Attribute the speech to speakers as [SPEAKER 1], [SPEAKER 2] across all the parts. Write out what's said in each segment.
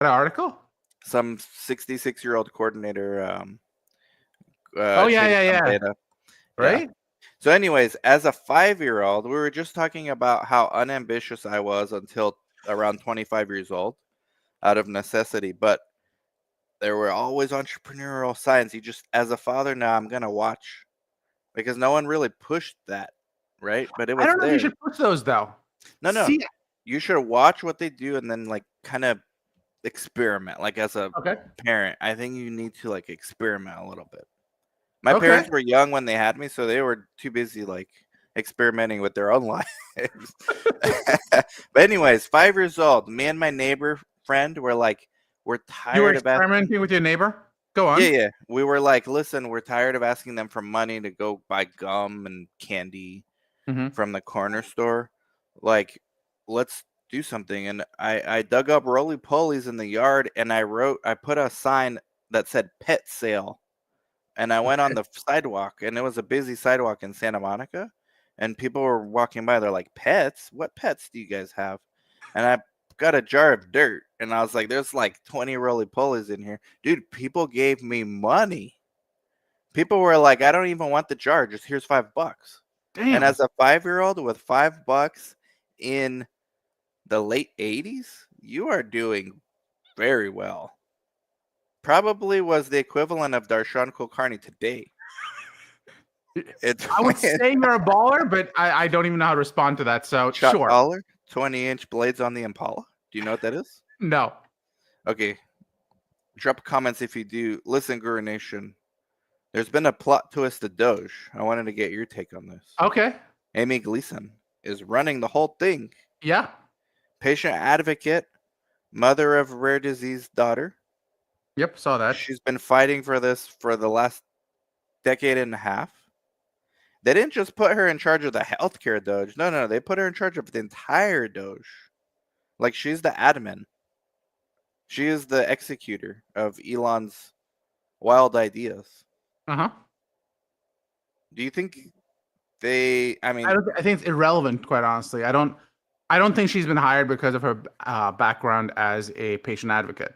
[SPEAKER 1] That article?
[SPEAKER 2] Some 66-year-old coordinator
[SPEAKER 1] Yeah,
[SPEAKER 2] changed some data.
[SPEAKER 1] right.
[SPEAKER 2] Yeah. So, anyways, as a 5-year-old, we were just talking about how unambitious I was until around 25 years old, out of necessity. But there were always entrepreneurial signs. You just, as a father now, I'm gonna watch because no one really pushed that, right? But it
[SPEAKER 1] I
[SPEAKER 2] was
[SPEAKER 1] don't know if you
[SPEAKER 2] there.
[SPEAKER 1] should push those though.
[SPEAKER 2] No,
[SPEAKER 1] See,
[SPEAKER 2] you should watch what they do and then like kind of experiment. Like as a
[SPEAKER 1] okay,
[SPEAKER 2] parent, I think you need to like experiment a little bit. My
[SPEAKER 1] okay.
[SPEAKER 2] parents were young when they had me, so they were too busy like experimenting with their own lives. But anyways, 5 years old, me and my neighbor friend were like, we're
[SPEAKER 1] You were
[SPEAKER 2] tired of asking.
[SPEAKER 1] experimenting with your neighbor. Go on.
[SPEAKER 2] Yeah. We were like, listen, we're tired of asking them for money to go buy gum and candy from the corner store. Like, let's do something. And I dug up roly polies in the yard and I put a sign that said pet sale. And I went on the sidewalk, and it was a busy sidewalk in Santa Monica, and people were walking by. They're like, "Pets? What pets do you guys have?" And I got a jar of dirt, and I was like, "There's like 20 roly polies in here, dude." People gave me money. People were like, "I don't even want the jar. Just here's $5."
[SPEAKER 1] Damn.
[SPEAKER 2] And as a 5-year-old with $5 in the late 80s, you are doing very well. Probably was the equivalent of Darshan Kulkarni today.
[SPEAKER 1] I would say you're a baller, but I don't even know how to respond to that. So
[SPEAKER 2] Chuck
[SPEAKER 1] sure.
[SPEAKER 2] Collar, 20-inch blades on the Impala. Do you know what that is?
[SPEAKER 1] No.
[SPEAKER 2] Okay. Drop comments if you do. Listen, Guru Nation. There's been a plot twist to Doge. I wanted to get your take on this.
[SPEAKER 1] Okay.
[SPEAKER 2] Amy Gleason is running the whole thing.
[SPEAKER 1] Yeah.
[SPEAKER 2] Patient advocate, mother of rare disease daughter.
[SPEAKER 1] Yep, saw that.
[SPEAKER 2] She's been fighting for this for the last decade and a half. They didn't just put her in charge of the healthcare Doge. No, they put her in charge of the entire Doge. Like she's the admin. She is the executor of Elon's wild ideas.
[SPEAKER 1] Uh-huh.
[SPEAKER 2] Do you think I
[SPEAKER 1] think it's irrelevant, quite honestly. I don't think she's been hired because of her background as a patient advocate.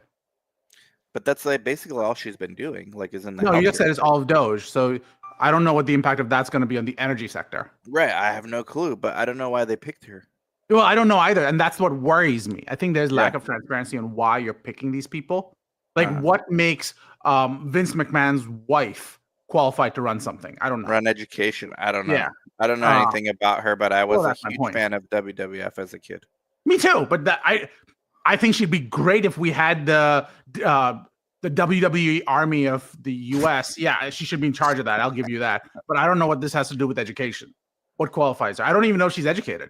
[SPEAKER 2] But that's like basically all she's been doing. Like, is in the
[SPEAKER 1] no, you just said it's all of Doge, so I don't know what the impact of that's going to be on the energy sector.
[SPEAKER 2] Right, I have no clue, but I don't know why they picked her.
[SPEAKER 1] Well, I don't know either, and that's what worries me. I think there's lack of transparency on why you're picking these people. Like, what makes Vince McMahon's wife qualified to run something? I don't know.
[SPEAKER 2] Run education. I don't know.
[SPEAKER 1] Yeah.
[SPEAKER 2] I don't know anything about her, but I was a huge fan of WWF as a kid.
[SPEAKER 1] Me too, but I think she'd be great if we had the WWE army of the U.S. Yeah, she should be in charge of that. I'll give you that. But I don't know what this has to do with education. What qualifies her? I don't even know if she's educated.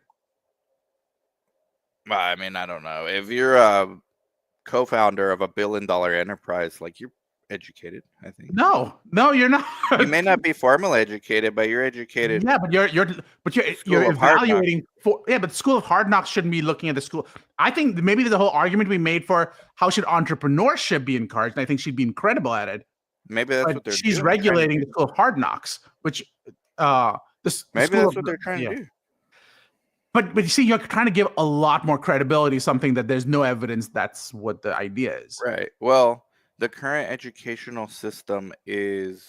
[SPEAKER 2] Well, I mean, I don't know. If you're a co-founder of a $1 billion enterprise, like you're educated, I think.
[SPEAKER 1] No, you're not.
[SPEAKER 2] You may not be formally educated, but you're educated.
[SPEAKER 1] Yeah, but you're evaluating for but the School of Hard Knocks shouldn't be looking at the school. I think maybe there's a whole argument to be made for how should entrepreneurship be encouraged, and I think she'd be incredible at it.
[SPEAKER 2] Maybe that's what they're
[SPEAKER 1] she's doing, regulating the School of Hard Knocks, which
[SPEAKER 2] maybe that's what they're trying to do.
[SPEAKER 1] But you see, you're trying to give a lot more credibility to something that there's no evidence that's what the idea is.
[SPEAKER 2] Right. Well, the current educational system is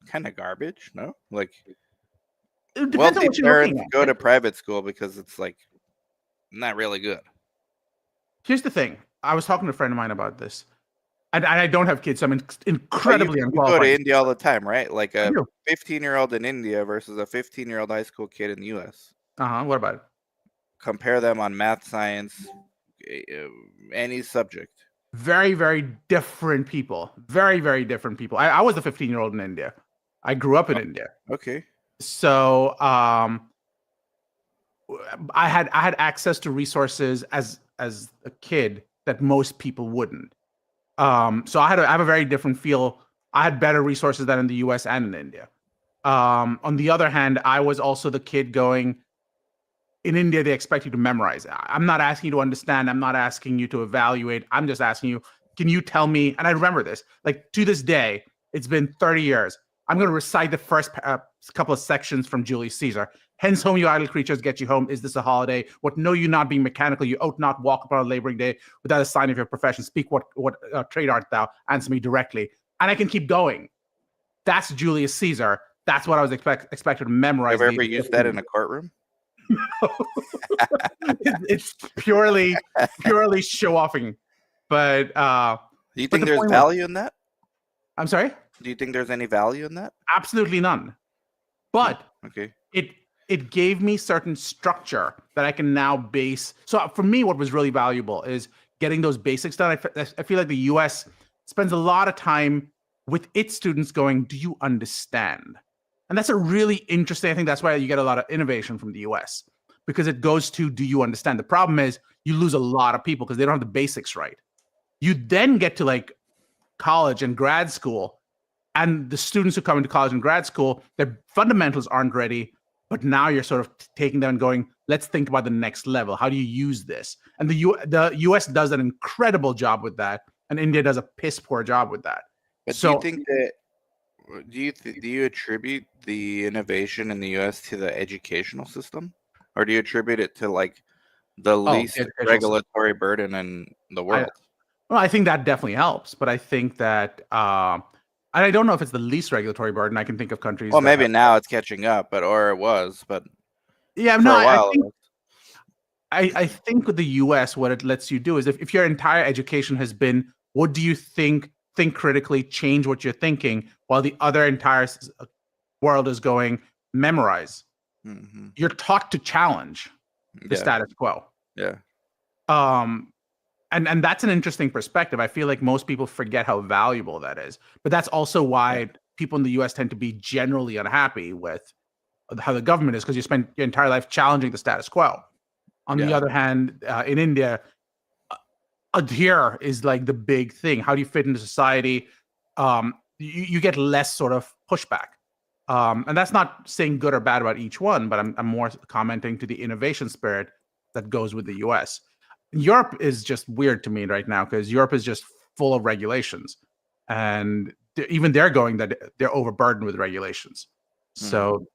[SPEAKER 2] kind of garbage, no? Like, wealthy parents go to private school because it's like not really good.
[SPEAKER 1] Here's the thing. I was talking to a friend of mine about this. And I don't have kids, so I'm incredibly unqualified.
[SPEAKER 2] You go to India all the time, right? Like a 15-year-old in India versus a 15-year-old high school kid in the U.S.
[SPEAKER 1] What about it?
[SPEAKER 2] Compare them on math, science, any subject.
[SPEAKER 1] Very, very different people. Very, very different people. I was a 15-year-old in India. I grew up in India.
[SPEAKER 2] Okay.
[SPEAKER 1] So I had access to resources as a kid that most people wouldn't. So I have a very different feel. I had better resources than in the US and in India. On the other hand, I was also the kid going, in India, they expect you to memorize. I'm not asking you to understand. I'm not asking you to evaluate. I'm just asking you, can you tell me? And I remember this, like to this day, it's been 30 years. I'm going to recite the first couple of sections from Julius Caesar. Hence, home, you idle creatures, get you home. Is this a holiday? What know you not being mechanical? You ought not walk upon a laboring day without a sign of your profession. Speak what trade art thou? Answer me directly. And I can keep going. That's Julius Caesar. That's what I was expected to memorize.
[SPEAKER 2] Have you ever used that in a courtroom?
[SPEAKER 1] It's purely show offing. But
[SPEAKER 2] do you think there's value in that?
[SPEAKER 1] I'm sorry?
[SPEAKER 2] Do you think there's any value in that?
[SPEAKER 1] Absolutely none. But
[SPEAKER 2] okay,
[SPEAKER 1] it gave me certain structure that I can now base. So for me, what was really valuable is getting those basics done. I feel like the US spends a lot of time with its students going, do you understand? And that's a really interesting, I think that's why you get a lot of innovation from the US, because it goes to, do you understand? The problem is you lose a lot of people because they don't have the basics right. You then get to like college and grad school, and the students who come into college and grad school, their fundamentals aren't ready, but now you're sort of taking them and going, let's think about the next level. How do you use this? And the US does an incredible job with that, and India does a piss poor job with that.
[SPEAKER 2] But do you think that, do you attribute the innovation in the US to the educational system, or do you attribute it to like the least regulatory burden in the world?
[SPEAKER 1] I think that definitely helps, but I think that I don't know if it's the least regulatory burden. I can think of countries.
[SPEAKER 2] Well, maybe now it's catching up, or it was, but
[SPEAKER 1] yeah, no, I think with the US, what it lets you do is if your entire education has been, what do you think critically, change what you're thinking, while the other entire world is going, memorize. Mm-hmm. You're taught to challenge the status quo.
[SPEAKER 2] Yeah.
[SPEAKER 1] And that's an interesting perspective. I feel like most people forget how valuable that is. But that's also why people in the US tend to be generally unhappy with how the government is, because you spend your entire life challenging the status quo. On the other hand, in India, adhere is like the big thing. How do you fit into society? You get less sort of pushback. And that's not saying good or bad about each one, but I'm more commenting to the innovation spirit that goes with the US. Europe is just weird to me right now, because Europe is just full of regulations, and even they're going that they're overburdened with regulations. So,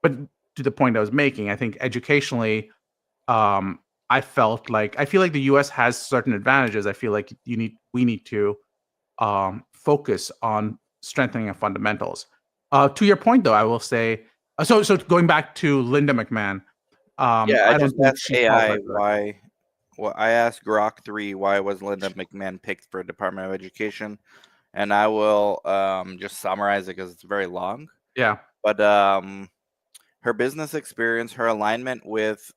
[SPEAKER 1] but to the point I was making, I think educationally, I feel like the US has certain advantages. I feel like we need to focus on strengthening our fundamentals. To your point, though, I will say, so going back to Linda McMahon.
[SPEAKER 2] I just asked AI why. Well, I asked Grok 3 why was Linda McMahon picked for Department of Education, and I will just summarize it because it's very long.
[SPEAKER 1] Yeah.
[SPEAKER 2] But her business experience, her alignment with,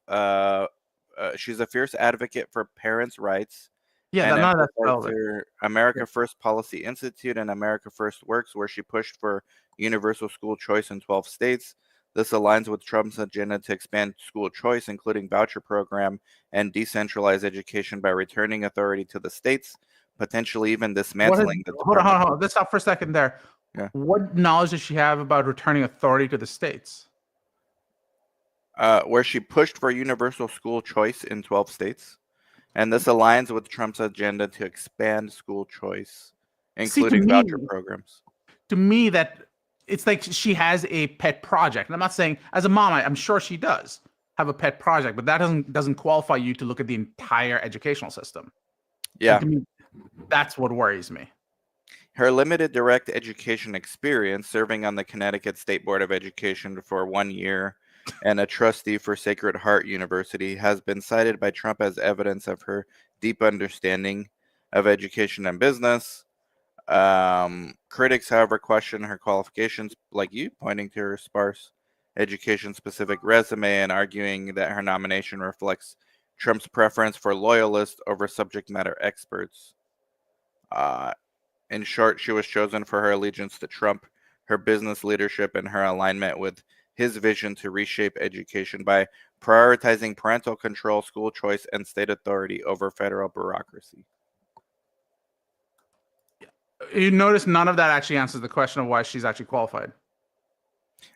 [SPEAKER 2] she's a fierce advocate for parents' rights.
[SPEAKER 1] Yeah, that's relevant.
[SPEAKER 2] America First Policy Institute and America First Works, where she pushed for universal school choice in 12 states. This aligns with Trump's agenda to expand school choice, including voucher program and decentralized education by returning authority to the states, potentially even dismantling the
[SPEAKER 1] Hold on. Let's stop for a second there. Yeah. What knowledge does she have about returning authority to the states?
[SPEAKER 2] Where she pushed for universal school choice in 12 states. And this aligns with Trump's agenda to expand school choice, including voucher programs.
[SPEAKER 1] To me, that it's like she has a pet project. And I'm not saying, as a mom, I'm sure she does have a pet project, but that doesn't qualify you to look at the entire educational system.
[SPEAKER 2] Yeah.
[SPEAKER 1] To me, that's what worries me.
[SPEAKER 2] Her limited direct education experience, serving on the Connecticut State Board of Education for 1 year and a trustee for Sacred Heart University, has been cited by Trump as evidence of her deep understanding of education and business. Critics, however, question her qualifications, like you, pointing to her sparse education-specific resume and arguing that her nomination reflects Trump's preference for loyalists over subject matter experts. In short, she was chosen for her allegiance to Trump, her business leadership, and her alignment with his vision to reshape education by prioritizing parental control, school choice, and state authority over federal bureaucracy.
[SPEAKER 1] You notice none of that actually answers the question of why she's actually qualified.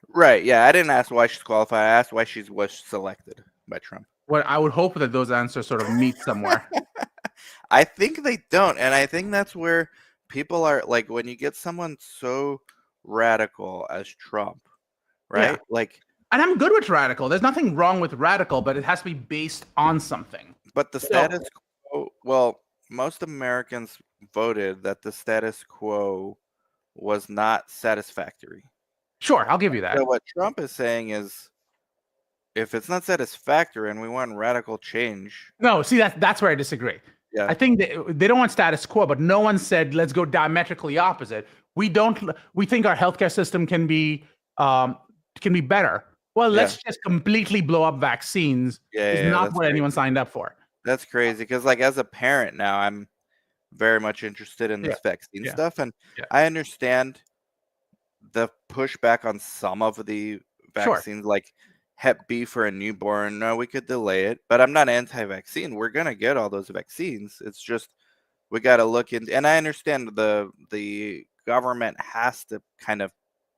[SPEAKER 2] Right. Yeah, I didn't ask why she's qualified. I asked why she was selected by Trump.
[SPEAKER 1] Well, I would hope that those answers sort of meet somewhere.
[SPEAKER 2] I think they don't. And I think that's where people are, like, when you get someone so radical as Trump, right? Yeah. Like,
[SPEAKER 1] And I'm good with radical. There's nothing wrong with radical, but it has to be based on something.
[SPEAKER 2] But the status quo, well, most Americans voted that the status quo was not satisfactory.
[SPEAKER 1] Sure, I'll give you that.
[SPEAKER 2] So what Trump is saying is, if it's not satisfactory and we want radical change.
[SPEAKER 1] No, see, that's where I disagree.
[SPEAKER 2] Yeah.
[SPEAKER 1] I think they don't want status quo, but no one said let's go diametrically opposite. We think our healthcare system can be better. Well, let's just completely blow up vaccines. Is not what anyone signed up for.
[SPEAKER 2] That's crazy, because like as a parent now, I'm very much interested in this vaccine stuff, and I understand the pushback on some of the vaccines, like Hep B for a newborn. No, we could delay it, but I'm not anti-vaccine. We're gonna get all those vaccines. It's just we got to look into, and I understand the government has to kind of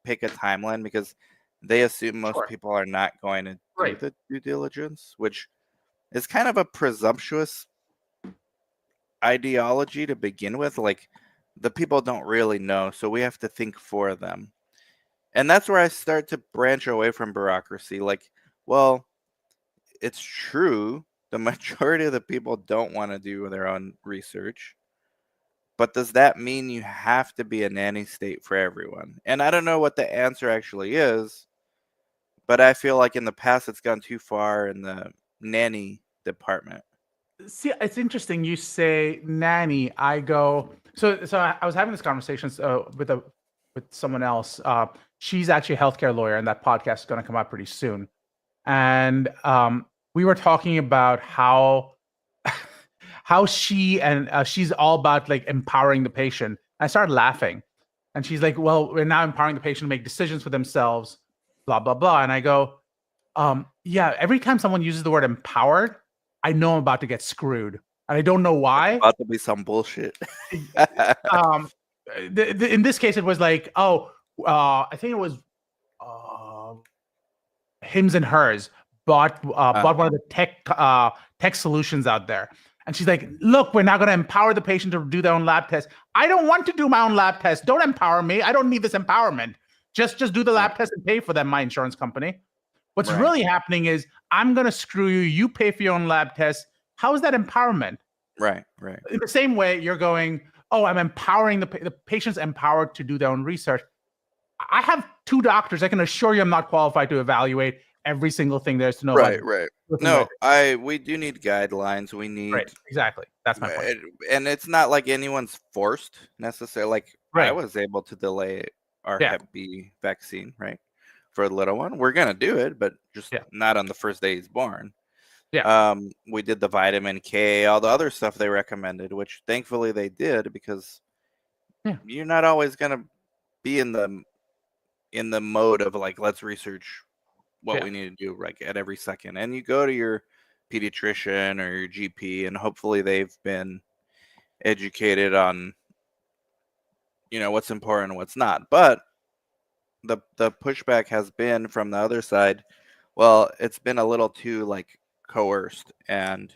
[SPEAKER 2] pick a timeline because they assume most people are not going to do the due diligence, which is kind of a presumptuous ideology to begin with. Like, the people don't really know, so we have to think for them. And that's where I start to branch away from bureaucracy. Like, well, it's true, the majority of the people don't want to do their own research. But does that mean you have to be a nanny state for everyone? And I don't know what the answer actually is, but I feel like in the past it's gone too far in the nanny department.
[SPEAKER 1] See, it's interesting you say nanny. I go, so I was having this conversation with someone else. She's actually a healthcare lawyer, and that podcast is going to come out pretty soon. And we were talking about how she's all about like empowering the patient. I started laughing, and she's like, "Well, we're now empowering the patient to make decisions for themselves, blah blah blah." And I go, "Yeah." Every time someone uses the word empowered, I know I'm about to get screwed, and I don't know why.
[SPEAKER 2] It's about to be some bullshit.
[SPEAKER 1] In this case, it was like, I think it was Hims and Hers bought one of the tech solutions out there. And she's like, look, we're now going to empower the patient to do their own lab test. I don't want to do my own lab test. Don't empower me. I don't need this empowerment. Just do the lab test and pay for them, my insurance company. What's really happening is I'm going to screw you. You pay for your own lab test. How is that empowerment?
[SPEAKER 2] Right.
[SPEAKER 1] In the same way, you're going, I'm empowering the patient's empowered to do their own research. I have 2 doctors. I can assure you I'm not qualified to evaluate every single thing there is to know.
[SPEAKER 2] Right. No, we do need guidelines. We need
[SPEAKER 1] exactly. That's my point.
[SPEAKER 2] And it's not like anyone's forced necessarily. Like I was able to delay our Hep B vaccine, right, for a little one. We're gonna do it, but just not on the first day he's born. We did the vitamin K, all the other stuff they recommended, which thankfully they did, because you're not always gonna be in the mode of like, let's research what we need to do like at every second. And you go to your pediatrician or your GP, and hopefully they've been educated on, what's important and what's not. But the pushback has been from the other side, well, it's been a little too like coerced, and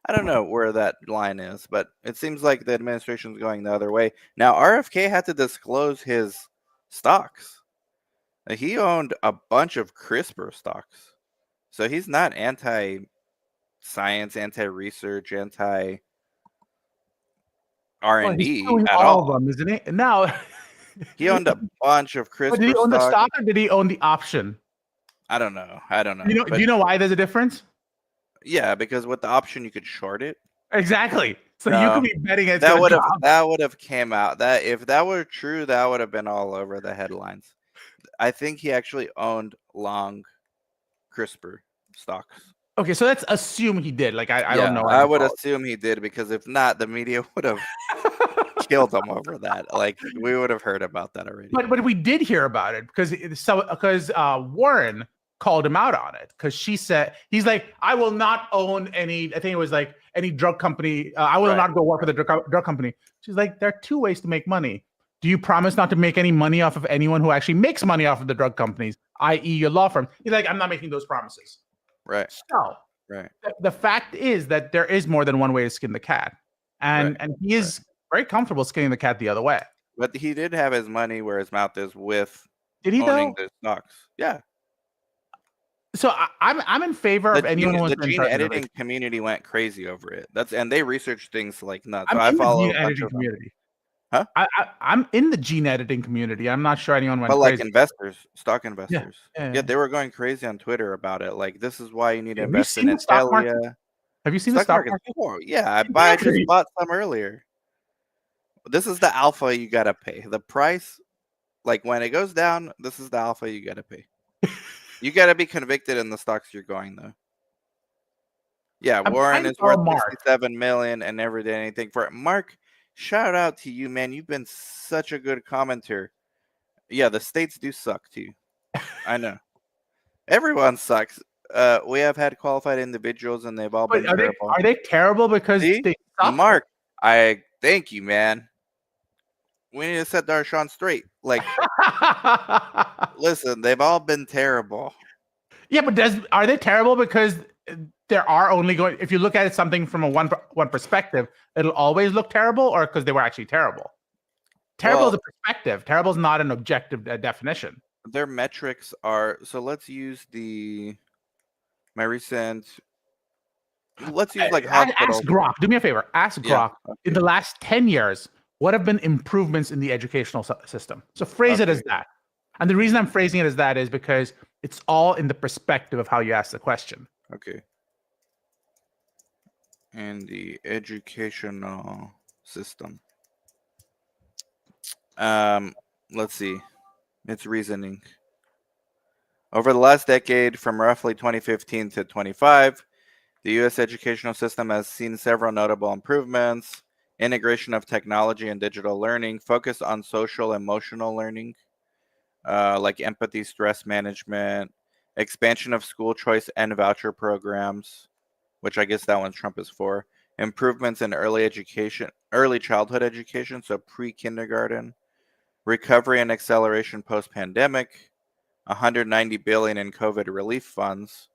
[SPEAKER 2] I don't know where that line is, but it seems like the administration's going the other way. Now, RFK had to disclose his stocks. He owned a bunch of CRISPR stocks. So he's not anti-science, anti-research, anti-R&D at all.
[SPEAKER 1] Of them, isn't he? Now,
[SPEAKER 2] he owned a bunch of CRISPR stocks.
[SPEAKER 1] Did he own the stock, or did he own the option?
[SPEAKER 2] I don't know.
[SPEAKER 1] Do you know why there's a difference?
[SPEAKER 2] Yeah, because with the option, you could short it.
[SPEAKER 1] Exactly. So you could be betting it.
[SPEAKER 2] That would have came out. That if that were true, that would have been all over the headlines. I think he actually owned long CRISPR stocks.
[SPEAKER 1] Okay, so let's assume he did. Like I don't know.
[SPEAKER 2] I would assume he did, because if not, the media would have killed him over that. Like, we would have heard about that already.
[SPEAKER 1] But we did hear about it because Warren called him out on it, because she said, he's like, I will not own any. I think it was like any drug company. I will not go work for the drug company. She's like, there are 2 ways to make money. Do you promise not to make any money off of anyone who actually makes money off of the drug companies, i.e. your law firm? He's like, I'm not making those promises.
[SPEAKER 2] Right.
[SPEAKER 1] So the fact is that there is more than one way to skin the cat. And he is very comfortable skinning the cat the other way.
[SPEAKER 2] But he did have his money where his mouth is with
[SPEAKER 1] owning
[SPEAKER 2] the stocks. Yeah.
[SPEAKER 1] So I'm in favor of anyone who wants
[SPEAKER 2] The
[SPEAKER 1] to
[SPEAKER 2] gene
[SPEAKER 1] enter
[SPEAKER 2] editing
[SPEAKER 1] innovation.
[SPEAKER 2] community went crazy over it. And they research things like nuts.
[SPEAKER 1] I'm
[SPEAKER 2] So I
[SPEAKER 1] in the
[SPEAKER 2] follow
[SPEAKER 1] gene
[SPEAKER 2] a bunch
[SPEAKER 1] editing
[SPEAKER 2] of them.
[SPEAKER 1] community.
[SPEAKER 2] Huh?
[SPEAKER 1] I'm in the gene editing community. I'm not sure anyone went
[SPEAKER 2] But like
[SPEAKER 1] crazy.
[SPEAKER 2] investors, stock
[SPEAKER 1] Yeah,
[SPEAKER 2] investors.
[SPEAKER 1] yeah,
[SPEAKER 2] Yeah,
[SPEAKER 1] yeah.
[SPEAKER 2] they were going crazy on Twitter about it. Like, this is why you need to
[SPEAKER 1] Have you
[SPEAKER 2] invest in
[SPEAKER 1] seen the stock market?
[SPEAKER 2] Intellia.
[SPEAKER 1] Have you seen the
[SPEAKER 2] Stock
[SPEAKER 1] stock
[SPEAKER 2] market's
[SPEAKER 1] market?
[SPEAKER 2] poor. Yeah, I just
[SPEAKER 1] Exactly.
[SPEAKER 2] bought some earlier. This is the alpha you gotta pay. The price, like when it goes down, this is the alpha you gotta pay. You gotta be convicted in the stocks you're going though. Yeah,
[SPEAKER 1] I'm
[SPEAKER 2] Warren
[SPEAKER 1] trying to
[SPEAKER 2] is
[SPEAKER 1] follow
[SPEAKER 2] worth
[SPEAKER 1] Mark.
[SPEAKER 2] 67 million and never did anything for it. Mark, shout out to you, man. You've been such a good commenter. Yeah, the states do suck too. I know. Everyone sucks. We have had qualified individuals and they've all
[SPEAKER 1] But
[SPEAKER 2] been terrible.
[SPEAKER 1] are they terrible because
[SPEAKER 2] See?
[SPEAKER 1] they suck?
[SPEAKER 2] Mark, I thank you, man. We need to set Darshan straight. Like, listen, they've all been terrible.
[SPEAKER 1] Yeah, but are they terrible because there are only going? If you look at it something from a one perspective, it'll always look terrible, or because they were actually terrible. Terrible is
[SPEAKER 2] Well,
[SPEAKER 1] a perspective. Terrible is not an objective definition.
[SPEAKER 2] their metrics are so. Let's use my recent. Let's use like
[SPEAKER 1] Ask
[SPEAKER 2] hospitals.
[SPEAKER 1] Grok. Do me a favor. Ask
[SPEAKER 2] Yeah.
[SPEAKER 1] Grok. In
[SPEAKER 2] Okay.
[SPEAKER 1] the last 10 years, what have been improvements in the educational system? So phrase it as that. And the reason I'm phrasing it as that is because it's all in the perspective of how you ask the question.
[SPEAKER 2] Okay. And the educational system. Let's see. It's reasoning. Over the last decade, from roughly 2015 to 25, the U.S. educational system has seen several notable improvements. Integration of technology and digital learning, focus on social emotional learning, like empathy, stress management, expansion of school choice and voucher programs, which I guess that one Trump is for. Improvements in early childhood education, so pre-kindergarten. Recovery and acceleration post-pandemic. 190 billion in COVID relief funds.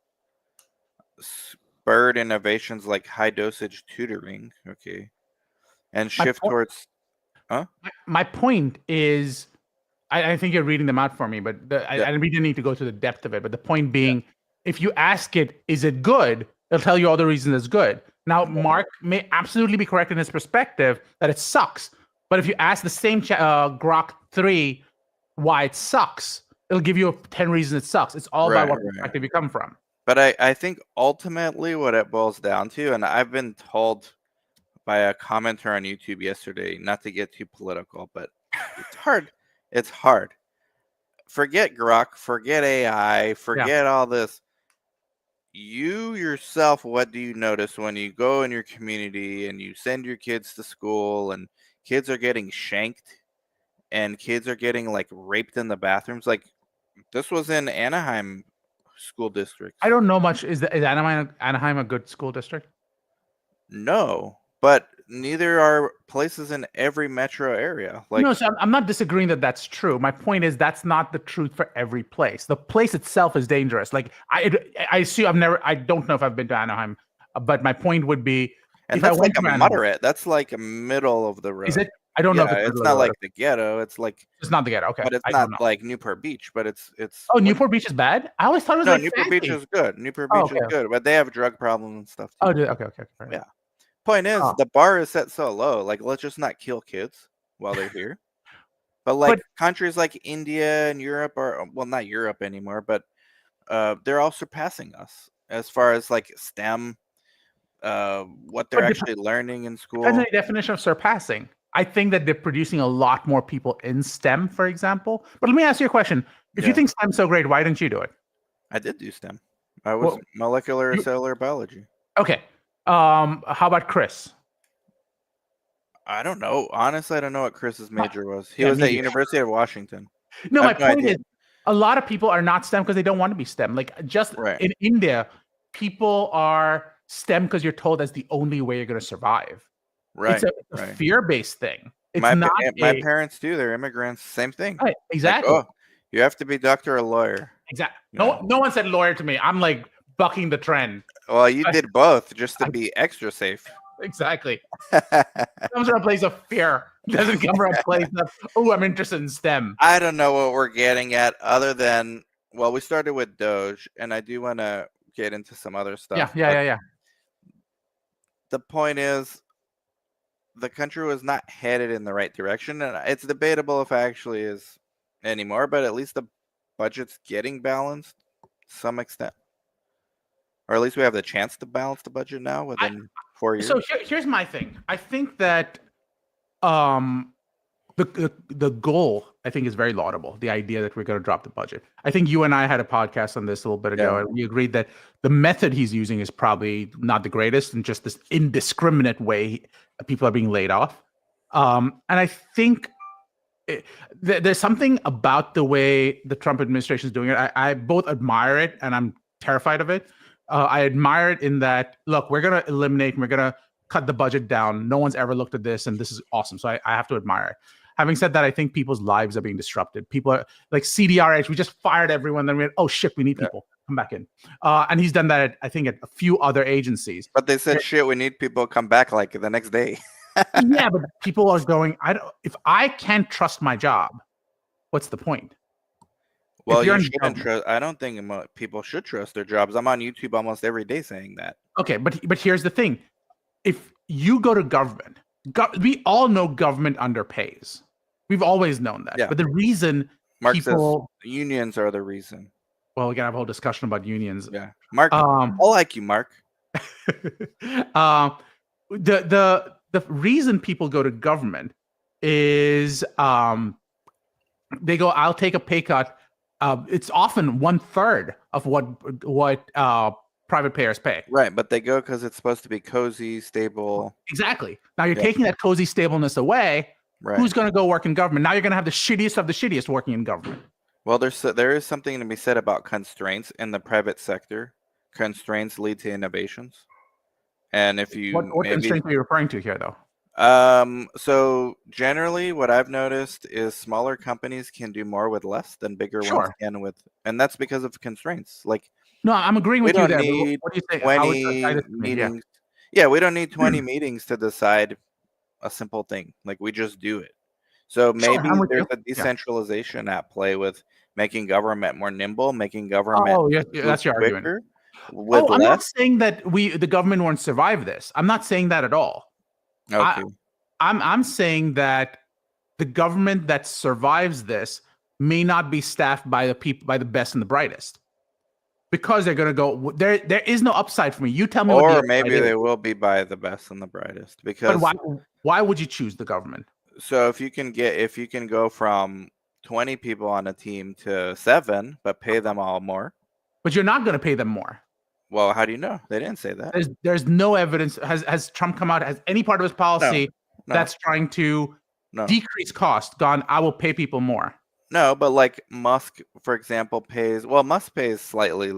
[SPEAKER 2] Spurred innovations like high dosage tutoring. Okay. And shift towards.
[SPEAKER 1] My point is, I think you're reading them out for me, but I really need to go to the depth of it. But the point being, if you ask it, is it good? It'll tell you all the reasons it's good. Now, Mark may absolutely be correct in his perspective that it sucks. But if you ask the same Grok 3 why it sucks, it'll give you 10 reasons it sucks. It's all about what perspective you come from.
[SPEAKER 2] But I think ultimately what it boils down to, and I've been told by a commenter on YouTube yesterday, not to get too political, but it's hard. It's hard. Forget Grok, forget AI, forget all this. You yourself, what do you notice when you go in your community and you send your kids to school and kids are getting shanked and kids are getting like raped in the bathrooms? Like, this was in Anaheim school district.
[SPEAKER 1] I don't know much. Is Anaheim a good school district?
[SPEAKER 2] No, but neither are places in every metro area. Like,
[SPEAKER 1] no, so I'm not disagreeing that that's true. My point is that's not the truth for every place. The place itself is dangerous. Like I assume I don't know if I've been to Anaheim, but my point would be,
[SPEAKER 2] and
[SPEAKER 1] if
[SPEAKER 2] that's
[SPEAKER 1] I went
[SPEAKER 2] like a
[SPEAKER 1] to
[SPEAKER 2] moderate. That's like a middle of the road.
[SPEAKER 1] Is it? I don't know if
[SPEAKER 2] it's not like the ghetto. It's like
[SPEAKER 1] it's not the ghetto. Okay,
[SPEAKER 2] but it's not like Newport Beach. But it's.
[SPEAKER 1] Oh, Newport Beach is bad. I always thought it was
[SPEAKER 2] no.
[SPEAKER 1] like
[SPEAKER 2] Newport
[SPEAKER 1] fancy.
[SPEAKER 2] Beach is good. Newport Beach is good, but they have drug problems and stuff too.
[SPEAKER 1] Oh, okay.
[SPEAKER 2] Yeah. Point is, the bar is set so low. Like, let's just not kill kids while they're here. But like countries like India and Europe are, well, not Europe anymore, but they're all surpassing us as far as like STEM, what they're actually learning in school.
[SPEAKER 1] Depends on the definition of surpassing. I think that they're producing a lot more people in STEM, for example. But let me ask you a question. If you think STEM's so great, why didn't you do it?
[SPEAKER 2] I did do STEM. I was molecular or cellular biology.
[SPEAKER 1] Okay. How about Chris?
[SPEAKER 2] I don't know. Honestly, I don't know what Chris's major was. He was at University of Washington.
[SPEAKER 1] No, my point is, a lot of people are not STEM because they don't want to be STEM. Like just in India, people are STEM because you're told that's the only way you're going to survive.
[SPEAKER 2] Right.
[SPEAKER 1] It's a fear-based thing. It's
[SPEAKER 2] my parents too. They're immigrants. Same thing.
[SPEAKER 1] Right, exactly.
[SPEAKER 2] Like, you have to be doctor or lawyer.
[SPEAKER 1] Exactly. No one said lawyer to me. I'm like bucking the trend.
[SPEAKER 2] Well, you did both just to be extra safe.
[SPEAKER 1] Exactly. It comes from a place of fear. It doesn't come from a place of, I'm interested in STEM.
[SPEAKER 2] I don't know what we're getting at other than Well, we started with Doge, and I do want to get into some other stuff.
[SPEAKER 1] Yeah.
[SPEAKER 2] The point is, the country was not headed in the right direction, and it's debatable if it actually is anymore. But at least the budget's getting balanced to some extent, or at least we have the chance to balance the budget now within 4 years.
[SPEAKER 1] So here's my thing. I think that the goal, I think, is very laudable. The idea that we're going to drop the budget. I think you and I had a podcast on this a little bit ago, and we agreed that the method he's using is probably not the greatest, and just this indiscriminate way people are being laid off. And I think there's something about the way the Trump administration is doing it. I both admire it and I'm terrified of it. I admire it in that, look, we're going to eliminate and we're going to cut the budget down. No one's ever looked at this, and this is awesome. So I have to admire it. Having said that, I think people's lives are being disrupted. People are like CDRH. We just fired everyone. Then we had, oh shit, we need people. Come back in. And he's done that, I think, at a few other agencies.
[SPEAKER 2] But they said, shit, we need people to come back like the next day.
[SPEAKER 1] Yeah, but people are going, if I can't trust my job, what's the point?
[SPEAKER 2] Well, you shouldn't trust. I don't think people should trust their jobs. I'm on YouTube almost every day saying that.
[SPEAKER 1] Okay, but here's the thing. If you go to government, we all know government underpays. We've always known that. Yeah. But the reason
[SPEAKER 2] Mark says unions are the reason.
[SPEAKER 1] Well, we're going to have a whole discussion about unions.
[SPEAKER 2] Yeah. Mark, I like you, Mark.
[SPEAKER 1] The reason people go to government is they go, I'll take a pay cut. It's often 1/3 of what private payers pay.
[SPEAKER 2] Right, but they go because it's supposed to be cozy, stable.
[SPEAKER 1] Exactly. Now you're taking that cozy stableness away. Right. Who's going to go work in government? Now you're going to have the shittiest of the shittiest working in government.
[SPEAKER 2] Well, there is something to be said about constraints in the private sector. Constraints lead to innovations. And if you
[SPEAKER 1] what constraints are you referring to here, though?
[SPEAKER 2] So generally, what I've noticed is smaller companies can do more with less than bigger ones can with, and that's because of constraints. Like,
[SPEAKER 1] no, I'm agreeing with you there.
[SPEAKER 2] What do you think? 20 meetings. Yeah, we don't need 20 meetings to decide a simple thing. Like, we just do it. So maybe there's a decentralization at play with making government more nimble, making government.
[SPEAKER 1] Oh, yeah, that's your argument. I'm not saying that the government won't survive this. I'm not saying that at all.
[SPEAKER 2] Okay.
[SPEAKER 1] I'm saying that the government that survives this may not be staffed by the best and the brightest, because they're going to go there is no upside for me. You tell me.
[SPEAKER 2] Or maybe they will be by the best and the brightest. Because
[SPEAKER 1] why would you choose the government?
[SPEAKER 2] So if you can go from 20 people on a team to 7, but pay them all more.
[SPEAKER 1] But you're not going to pay them more.
[SPEAKER 2] Well, how do you know? They didn't say that.
[SPEAKER 1] There's no evidence. Has Trump come out? Has any part of his policy that's trying to decrease cost gone, I will pay people more?
[SPEAKER 2] No, but like Musk, for example, Musk pays slightly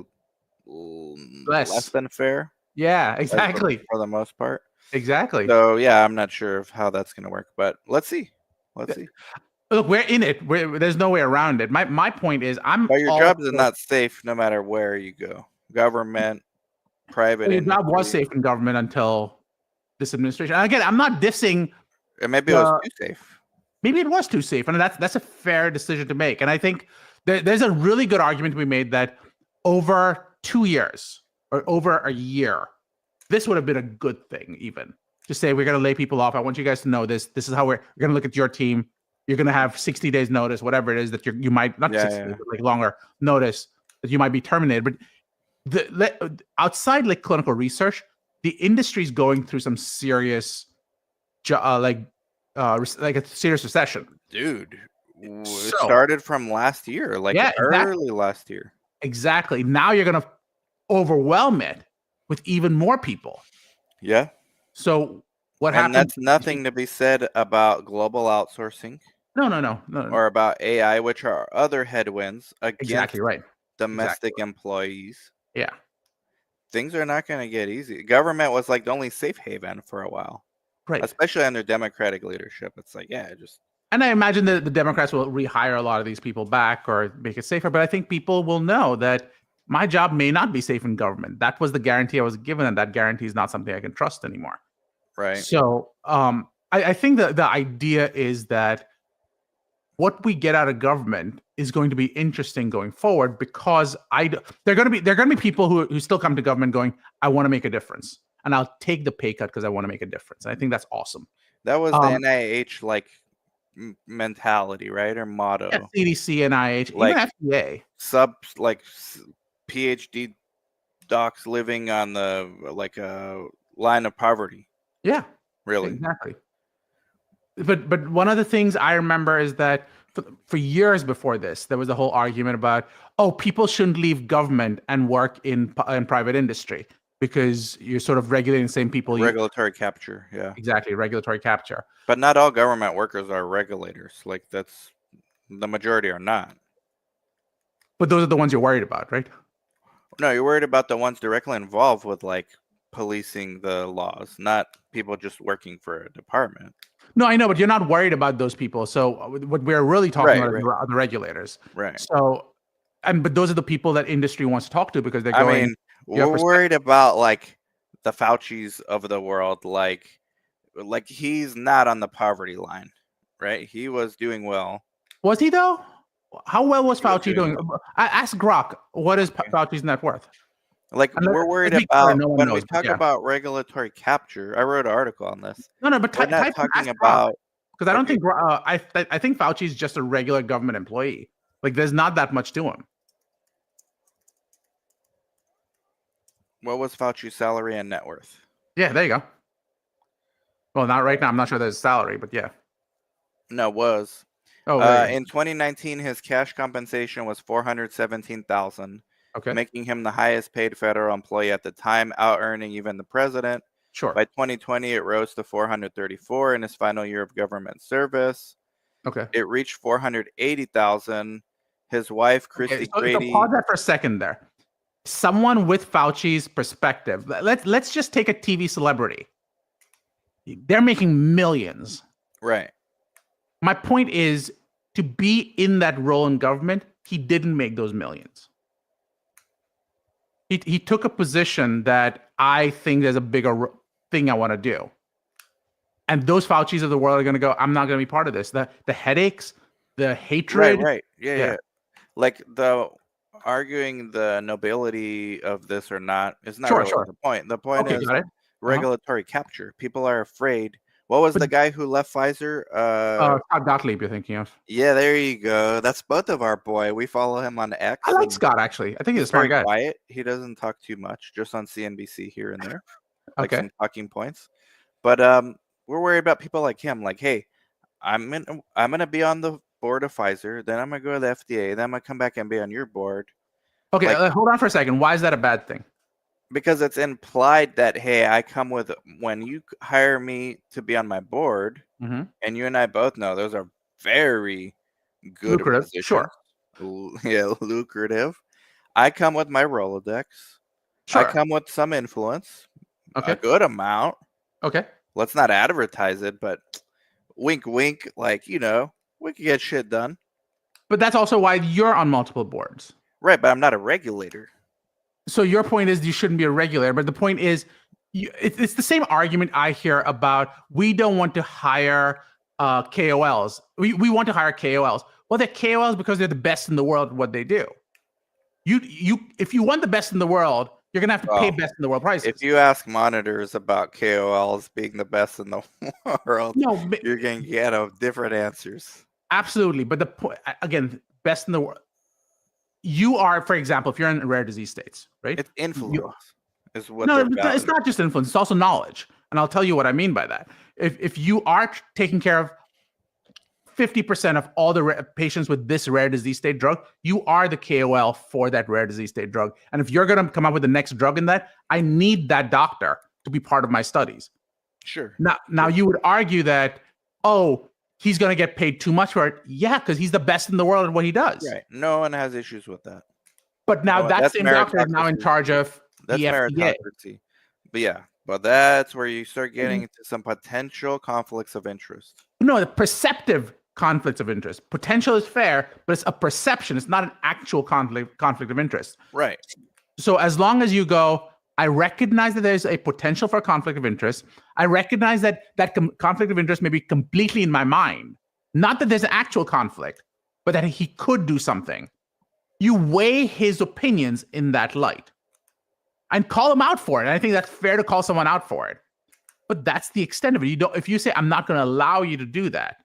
[SPEAKER 2] less than fair.
[SPEAKER 1] Yeah, exactly.
[SPEAKER 2] For the most part.
[SPEAKER 1] Exactly.
[SPEAKER 2] So yeah, I'm not sure of how that's going to work, but let's see.
[SPEAKER 1] Look, we're in it. There's no way around it. My point is,
[SPEAKER 2] but your job is not safe no matter where you go. Government, private.
[SPEAKER 1] Your job was safe in government until this administration. And again, I'm not dissing.
[SPEAKER 2] And maybe it was too safe.
[SPEAKER 1] Maybe it was too safe, and that's a fair decision to make. And I think there's a really good argument to be made that over 2 years or over a year, this would have been a good thing. Even to say we're going to lay people off. I want you guys to know this. This is how we're going to look at your team. You're going to have 60 days notice, whatever it is that you might not 60 days, but like longer notice that you might be terminated. But outside like clinical research, the industry is going through some serious, like a serious recession.
[SPEAKER 2] Dude, it started from last year, early last year.
[SPEAKER 1] Exactly. Now you're going to overwhelm it with even more people.
[SPEAKER 2] Yeah.
[SPEAKER 1] So what happened?
[SPEAKER 2] And that's nothing to be said about global outsourcing.
[SPEAKER 1] No.
[SPEAKER 2] Or about AI, which are other headwinds against domestic
[SPEAKER 1] exactly.
[SPEAKER 2] employees.
[SPEAKER 1] Yeah.
[SPEAKER 2] Things are not going to get easy. Government was like the only safe haven for a while.
[SPEAKER 1] Right.
[SPEAKER 2] Especially under Democratic leadership. It's like,
[SPEAKER 1] And I imagine that the Democrats will rehire a lot of these people back or make it safer. But I think people will know that my job may not be safe in government. That was the guarantee I was given, and that guarantee is not something I can trust anymore.
[SPEAKER 2] Right.
[SPEAKER 1] So I think that the idea is that what we get out of government is going to be interesting going forward, because there are going to be people who still come to government going, I want to make a difference, and I'll take the pay cut because I want to make a difference. And I think that's awesome.
[SPEAKER 2] That was the NIH mentality, right, or motto?
[SPEAKER 1] Yeah, CDC, NIH, even FDA.
[SPEAKER 2] PhD docs living on the a line of poverty.
[SPEAKER 1] Yeah,
[SPEAKER 2] really,
[SPEAKER 1] exactly. But one of the things I remember is that for years before this, there was a whole argument about, people shouldn't leave government and work in private industry because you're sort of regulating the same people.
[SPEAKER 2] Regulatory capture, yeah.
[SPEAKER 1] Exactly, regulatory capture.
[SPEAKER 2] But not all government workers are regulators. That's the majority are not.
[SPEAKER 1] But those are the ones you're worried about, right?
[SPEAKER 2] No, you're worried about the ones directly involved with policing the laws, not people just working for a department.
[SPEAKER 1] No, I know, but you're not worried about those people. So what we're really talking about are the regulators.
[SPEAKER 2] Right.
[SPEAKER 1] So, but those are the people that industry wants to talk to because they're going.
[SPEAKER 2] I mean, we're worried about the Faucis of the world, he's not on the poverty line, right? He was doing well.
[SPEAKER 1] Was he though? How well was Fauci doing? I asked Grok, what is Fauci's net worth?
[SPEAKER 2] We're worried about when we talk about regulatory capture. I wrote an article on this.
[SPEAKER 1] No, but
[SPEAKER 2] we're not talking about,
[SPEAKER 1] because I don't think I think Fauci's just a regular government employee. There's not that much to him.
[SPEAKER 2] What was Fauci's salary and net worth?
[SPEAKER 1] Yeah, there you go. Well, not right now. I'm not sure there's salary, but yeah.
[SPEAKER 2] No, it was. In 2019, his cash compensation was $417,000.
[SPEAKER 1] Okay.
[SPEAKER 2] Making him the highest paid federal employee at the time, out-earning even the president.
[SPEAKER 1] Sure.
[SPEAKER 2] By 2020, it rose to $434,000 in his final year of government service.
[SPEAKER 1] Okay.
[SPEAKER 2] It reached $480,000. His wife, Christy Grady.
[SPEAKER 1] So pause that for a second there. Someone with Fauci's perspective. Let's just take a TV celebrity. They're making millions.
[SPEAKER 2] Right.
[SPEAKER 1] My point is, to be in that role in government, he didn't make those millions. He took a position that I think there's a bigger thing I want to do. And those Faucis of the world are going to go, I'm not going to be part of this. The headaches, the hatred.
[SPEAKER 2] Right. Yeah. The arguing the nobility of this or not is not really the point. The point is regulatory capture. People are afraid. What was the guy who left Pfizer?
[SPEAKER 1] Scott Gottlieb, you're thinking of.
[SPEAKER 2] Yeah, there you go. That's both of our boy. We follow him on X.
[SPEAKER 1] I like Scott, actually. I think he's a smart guy.
[SPEAKER 2] Quiet. He doesn't talk too much, just on CNBC here and there. Some talking points. But we're worried about people like him. Hey, I'm gonna be on the board of Pfizer, then I'm gonna go to the FDA, then I'm gonna come back and be on your board.
[SPEAKER 1] Okay, hold on for a second. Why is that a bad thing?
[SPEAKER 2] Because it's implied that, hey, I come with, when you hire me to be on my board, and you and I both know those are very good
[SPEAKER 1] lucrative. Sure.
[SPEAKER 2] Yeah, lucrative. I come with my Rolodex.
[SPEAKER 1] Sure.
[SPEAKER 2] I come with some influence.
[SPEAKER 1] Okay.
[SPEAKER 2] A good amount.
[SPEAKER 1] Okay.
[SPEAKER 2] Let's not advertise it, but wink, wink, we could get shit done.
[SPEAKER 1] But that's also why you're on multiple boards.
[SPEAKER 2] Right, but I'm not a regulator.
[SPEAKER 1] So your point is you shouldn't be a regulator, but the point is it's the same argument I hear about we don't want to hire KOLs. We want to hire KOLs. Well, they're KOLs because they're the best in the world at what they do. If you want the best in the world, you're going to have to pay best in the world prices.
[SPEAKER 2] If you ask monitors about KOLs being the best in the world, you're going to get different answers.
[SPEAKER 1] Absolutely. But the point, again, best in the world. You are, for example, if you're in rare disease states, right?
[SPEAKER 2] It's influence. Is what
[SPEAKER 1] no, it's not just influence. It's also knowledge. And I'll tell you what I mean by that. If you are taking care of 50% of all the patients with this rare disease state drug, you are the KOL for that rare disease state drug. And if you're going to come up with the next drug in that, I need that doctor to be part of my studies.
[SPEAKER 2] Sure.
[SPEAKER 1] Now you would argue that, he's going to get paid too much for it. Yeah, because he's the best in the world at what he does.
[SPEAKER 2] Right. No one has issues with that.
[SPEAKER 1] But now that same doctor is now in charge of the FDA.
[SPEAKER 2] But that's where you start getting into some potential conflicts of interest.
[SPEAKER 1] No, the perceptive conflicts of interest. Potential is fair, but it's a perception. It's not an actual conflict of interest.
[SPEAKER 2] Right.
[SPEAKER 1] So as long as you go, I recognize that there's a potential for a conflict of interest. I recognize that conflict of interest may be completely in my mind, not that there's an actual conflict, but that he could do something, you weigh his opinions in that light and call him out for it. And I think that's fair to call someone out for it. But that's the extent of it. You don't, if you say, I'm not going to allow you to do that,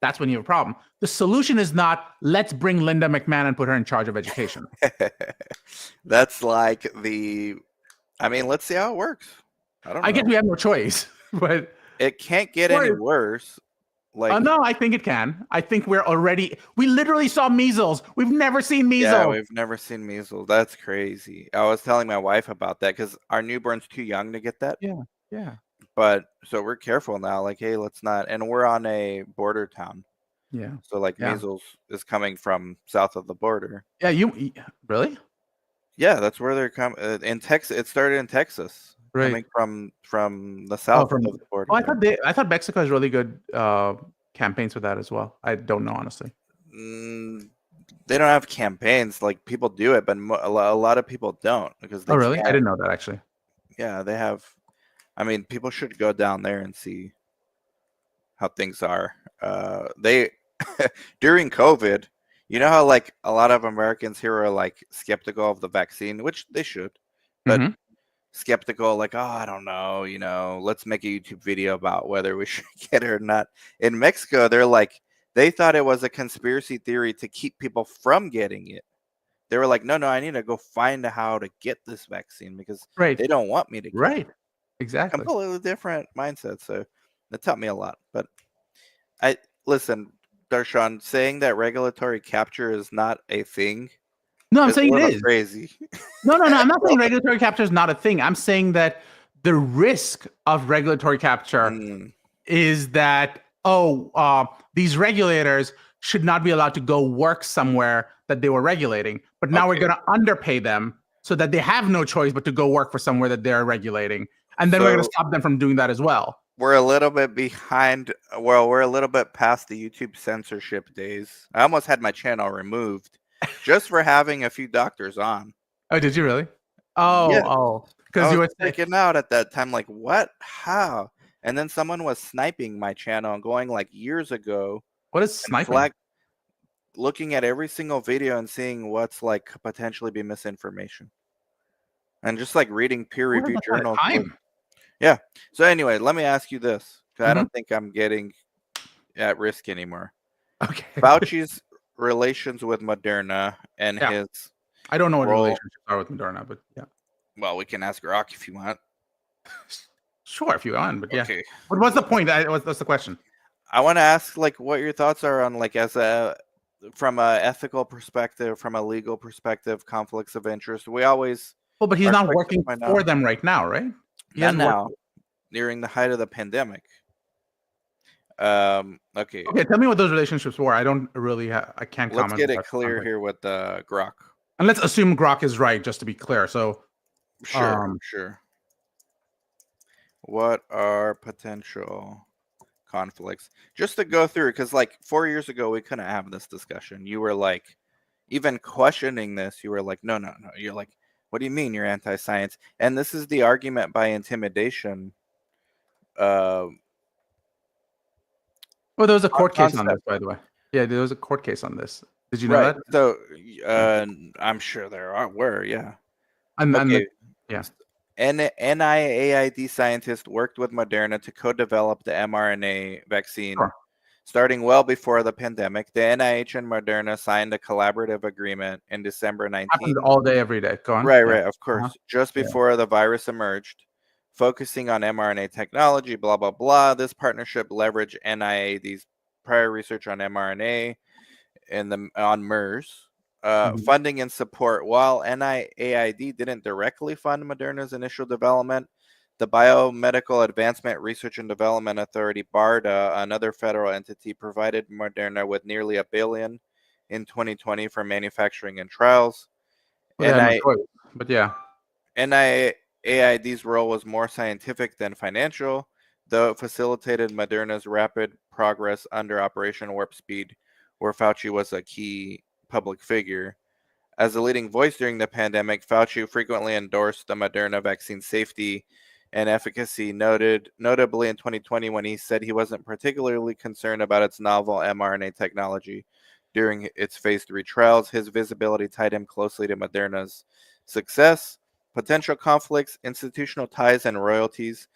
[SPEAKER 1] that's when you have a problem. The solution is not, let's bring Linda McMahon and put her in charge of education.
[SPEAKER 2] That's like let's see how it works.
[SPEAKER 1] I guess we have no choice, but
[SPEAKER 2] it can't get any worse.
[SPEAKER 1] No, I think it can. I think we literally saw measles. We've never seen measles.
[SPEAKER 2] Yeah, we've never seen measles. That's crazy. I was telling my wife about that because our newborn's too young to get that.
[SPEAKER 1] Yeah.
[SPEAKER 2] But so we're careful now. Like, hey, let's not. And we're on a border town.
[SPEAKER 1] Yeah.
[SPEAKER 2] So measles is coming from south of the border.
[SPEAKER 1] Yeah. You really?
[SPEAKER 2] Yeah, that's where they're coming. In Texas, it started in Texas.
[SPEAKER 1] Right.
[SPEAKER 2] Coming from the south of the border.
[SPEAKER 1] Oh, I thought Mexico has really good campaigns with that as well. I don't know, honestly.
[SPEAKER 2] They don't have campaigns. Like, people do it, but a lot of people don't because they
[SPEAKER 1] really?
[SPEAKER 2] can't.
[SPEAKER 1] I didn't know that, actually.
[SPEAKER 2] Yeah, they have. People should go down there and see how things are. They during COVID, you know how like a lot of Americans here are like skeptical of the vaccine, which they should, but skeptical, like, oh, I don't know, let's make a YouTube video about whether we should get it or not. In Mexico, they're like, they thought it was a conspiracy theory to keep people from getting it. They were like, no, I need to go find how to get this vaccine because they don't want me to get it.
[SPEAKER 1] Exactly.
[SPEAKER 2] Completely different mindset. So that taught me a lot. But listen, Darshan, saying that regulatory capture is not a thing.
[SPEAKER 1] No, I'm saying it is
[SPEAKER 2] crazy.
[SPEAKER 1] No. I'm not saying regulatory capture is not a thing. I'm saying that the risk of regulatory capture is that these regulators should not be allowed to go work somewhere that they were regulating, but now we're going to underpay them so that they have no choice but to go work for somewhere that they're regulating. And then we're going to stop them from doing that as well.
[SPEAKER 2] We're a little bit behind. Well, we're a little bit past the YouTube censorship days. I almost had my channel removed just for having a few doctors on.
[SPEAKER 1] Oh, did you really? Oh, because you were
[SPEAKER 2] freaking out at that time. Like, what? How? And then someone was sniping my channel and going like years ago.
[SPEAKER 1] What is sniping?
[SPEAKER 2] Looking at every single video and seeing what's like potentially be misinformation. And just like reading peer-reviewed journals. Yeah. So anyway, let me ask you this, because I don't think I'm getting at risk anymore.
[SPEAKER 1] Okay.
[SPEAKER 2] Fauci's relations with Moderna and his.
[SPEAKER 1] I don't know what relationships are with Moderna, but yeah.
[SPEAKER 2] Well, we can ask Rock if you want.
[SPEAKER 1] Sure, if you want, but yeah.
[SPEAKER 2] Okay.
[SPEAKER 1] But what's the point? What's the question?
[SPEAKER 2] I want to ask like what your thoughts are on like from a ethical perspective, from a legal perspective, conflicts of interest. We always.
[SPEAKER 1] Well, but he's not working for them right now, right?
[SPEAKER 2] Not now, during the height of the pandemic. Okay.
[SPEAKER 1] Okay, tell me what those relationships were. I don't really I can't comment.
[SPEAKER 2] Let's get it clear here with Grok.
[SPEAKER 1] And let's assume Grok is right, just to be clear. So
[SPEAKER 2] sure. What are potential conflicts? Just to go through, because like 4 years ago, we couldn't have this discussion. You were like, even questioning this, you were like, no. You're like, what do you mean you're anti-science? And this is the argument by intimidation.
[SPEAKER 1] Well, there was a court case on this, by the way. Yeah, there was a court case on this. Did you know that?
[SPEAKER 2] So I'm sure there were, yeah. NIAID scientists worked with Moderna to co-develop the mRNA vaccine. Sure. Starting well before the pandemic, the NIH and Moderna signed a collaborative agreement in December 19.
[SPEAKER 1] Happens all day, every day. Go on.
[SPEAKER 2] Right, of course. Just before the virus emerged, focusing on mRNA technology, blah, blah, blah. This partnership leveraged NIAID's prior research on mRNA and on MERS. Funding and support. While NIAID didn't directly fund Moderna's initial development, the Biomedical Advancement Research and Development Authority, BARDA, another federal entity, provided Moderna with nearly $1 billion in 2020 for manufacturing and trials. NIAID's role was more scientific than financial, though it facilitated Moderna's rapid progress under Operation Warp Speed, where Fauci was a key public figure. As a leading voice during the pandemic, Fauci frequently endorsed the Moderna vaccine safety and efficacy, notably in 2020 when he said he wasn't particularly concerned about its novel mRNA technology during its phase 3 trials. His visibility tied him closely to Moderna's success. Potential conflicts, institutional ties, and royalties.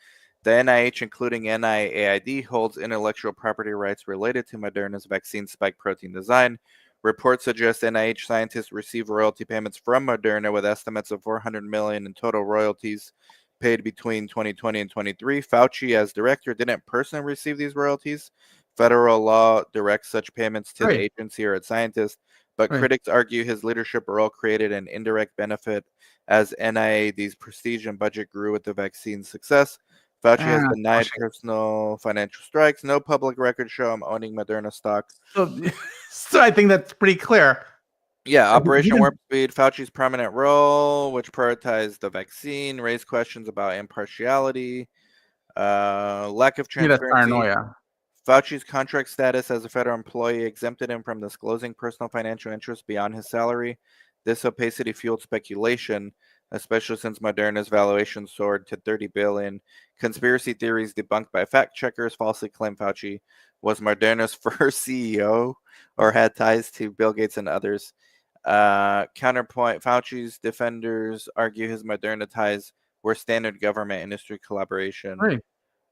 [SPEAKER 2] The NIH, including NIAID, holds intellectual property rights related to Moderna's vaccine spike protein design. Reports suggest NIH scientists receive royalty payments from Moderna with estimates of $400 million in total royalties paid between 2020 and 23. Fauci, as director, didn't personally receive these royalties. Federal law directs such payments to the agency or its scientists, but critics argue his leadership role created an indirect benefit as NIAID's prestige and budget grew with the vaccine's success. Fauci has denied personal financial strikes. No public records show him owning Moderna stock.
[SPEAKER 1] So I think that's pretty clear.
[SPEAKER 2] Yeah, Operation Warp Speed, Fauci's prominent role, which prioritized the vaccine, raised questions about impartiality, lack of transparency.
[SPEAKER 1] That's paranoia.
[SPEAKER 2] Fauci's contract status as a federal employee exempted him from disclosing personal financial interests beyond his salary. This opacity fueled speculation, especially since Moderna's valuation soared to $30 billion. Conspiracy theories debunked by fact checkers falsely claim Fauci was Moderna's first CEO or had ties to Bill Gates and others. Counterpoint, Fauci's defenders argue his Moderna ties were standard government industry collaboration.
[SPEAKER 1] Right.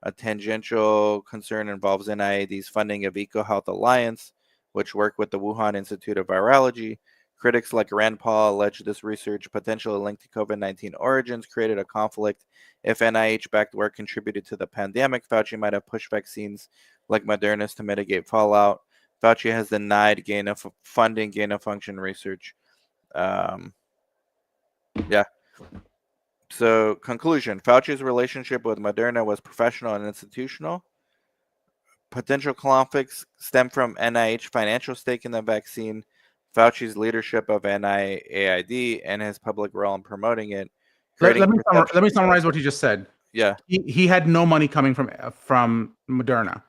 [SPEAKER 2] A tangential concern involves NIAID's funding of EcoHealth Alliance, which worked with the Wuhan Institute of Virology. Critics like Rand Paul allege this research, potentially linked to COVID-19 origins, created a conflict. If NIH-backed work contributed to the pandemic, Fauci might have pushed vaccines like Moderna's to mitigate fallout. Fauci has denied funding gain-of-function research. So, conclusion. Fauci's relationship with Moderna was professional and institutional. Potential conflicts stem from NIH financial stake in the vaccine, Fauci's leadership of NIAID, and his public role in promoting it.
[SPEAKER 1] Let me summarize what you just said.
[SPEAKER 2] Yeah.
[SPEAKER 1] He had no money coming from Moderna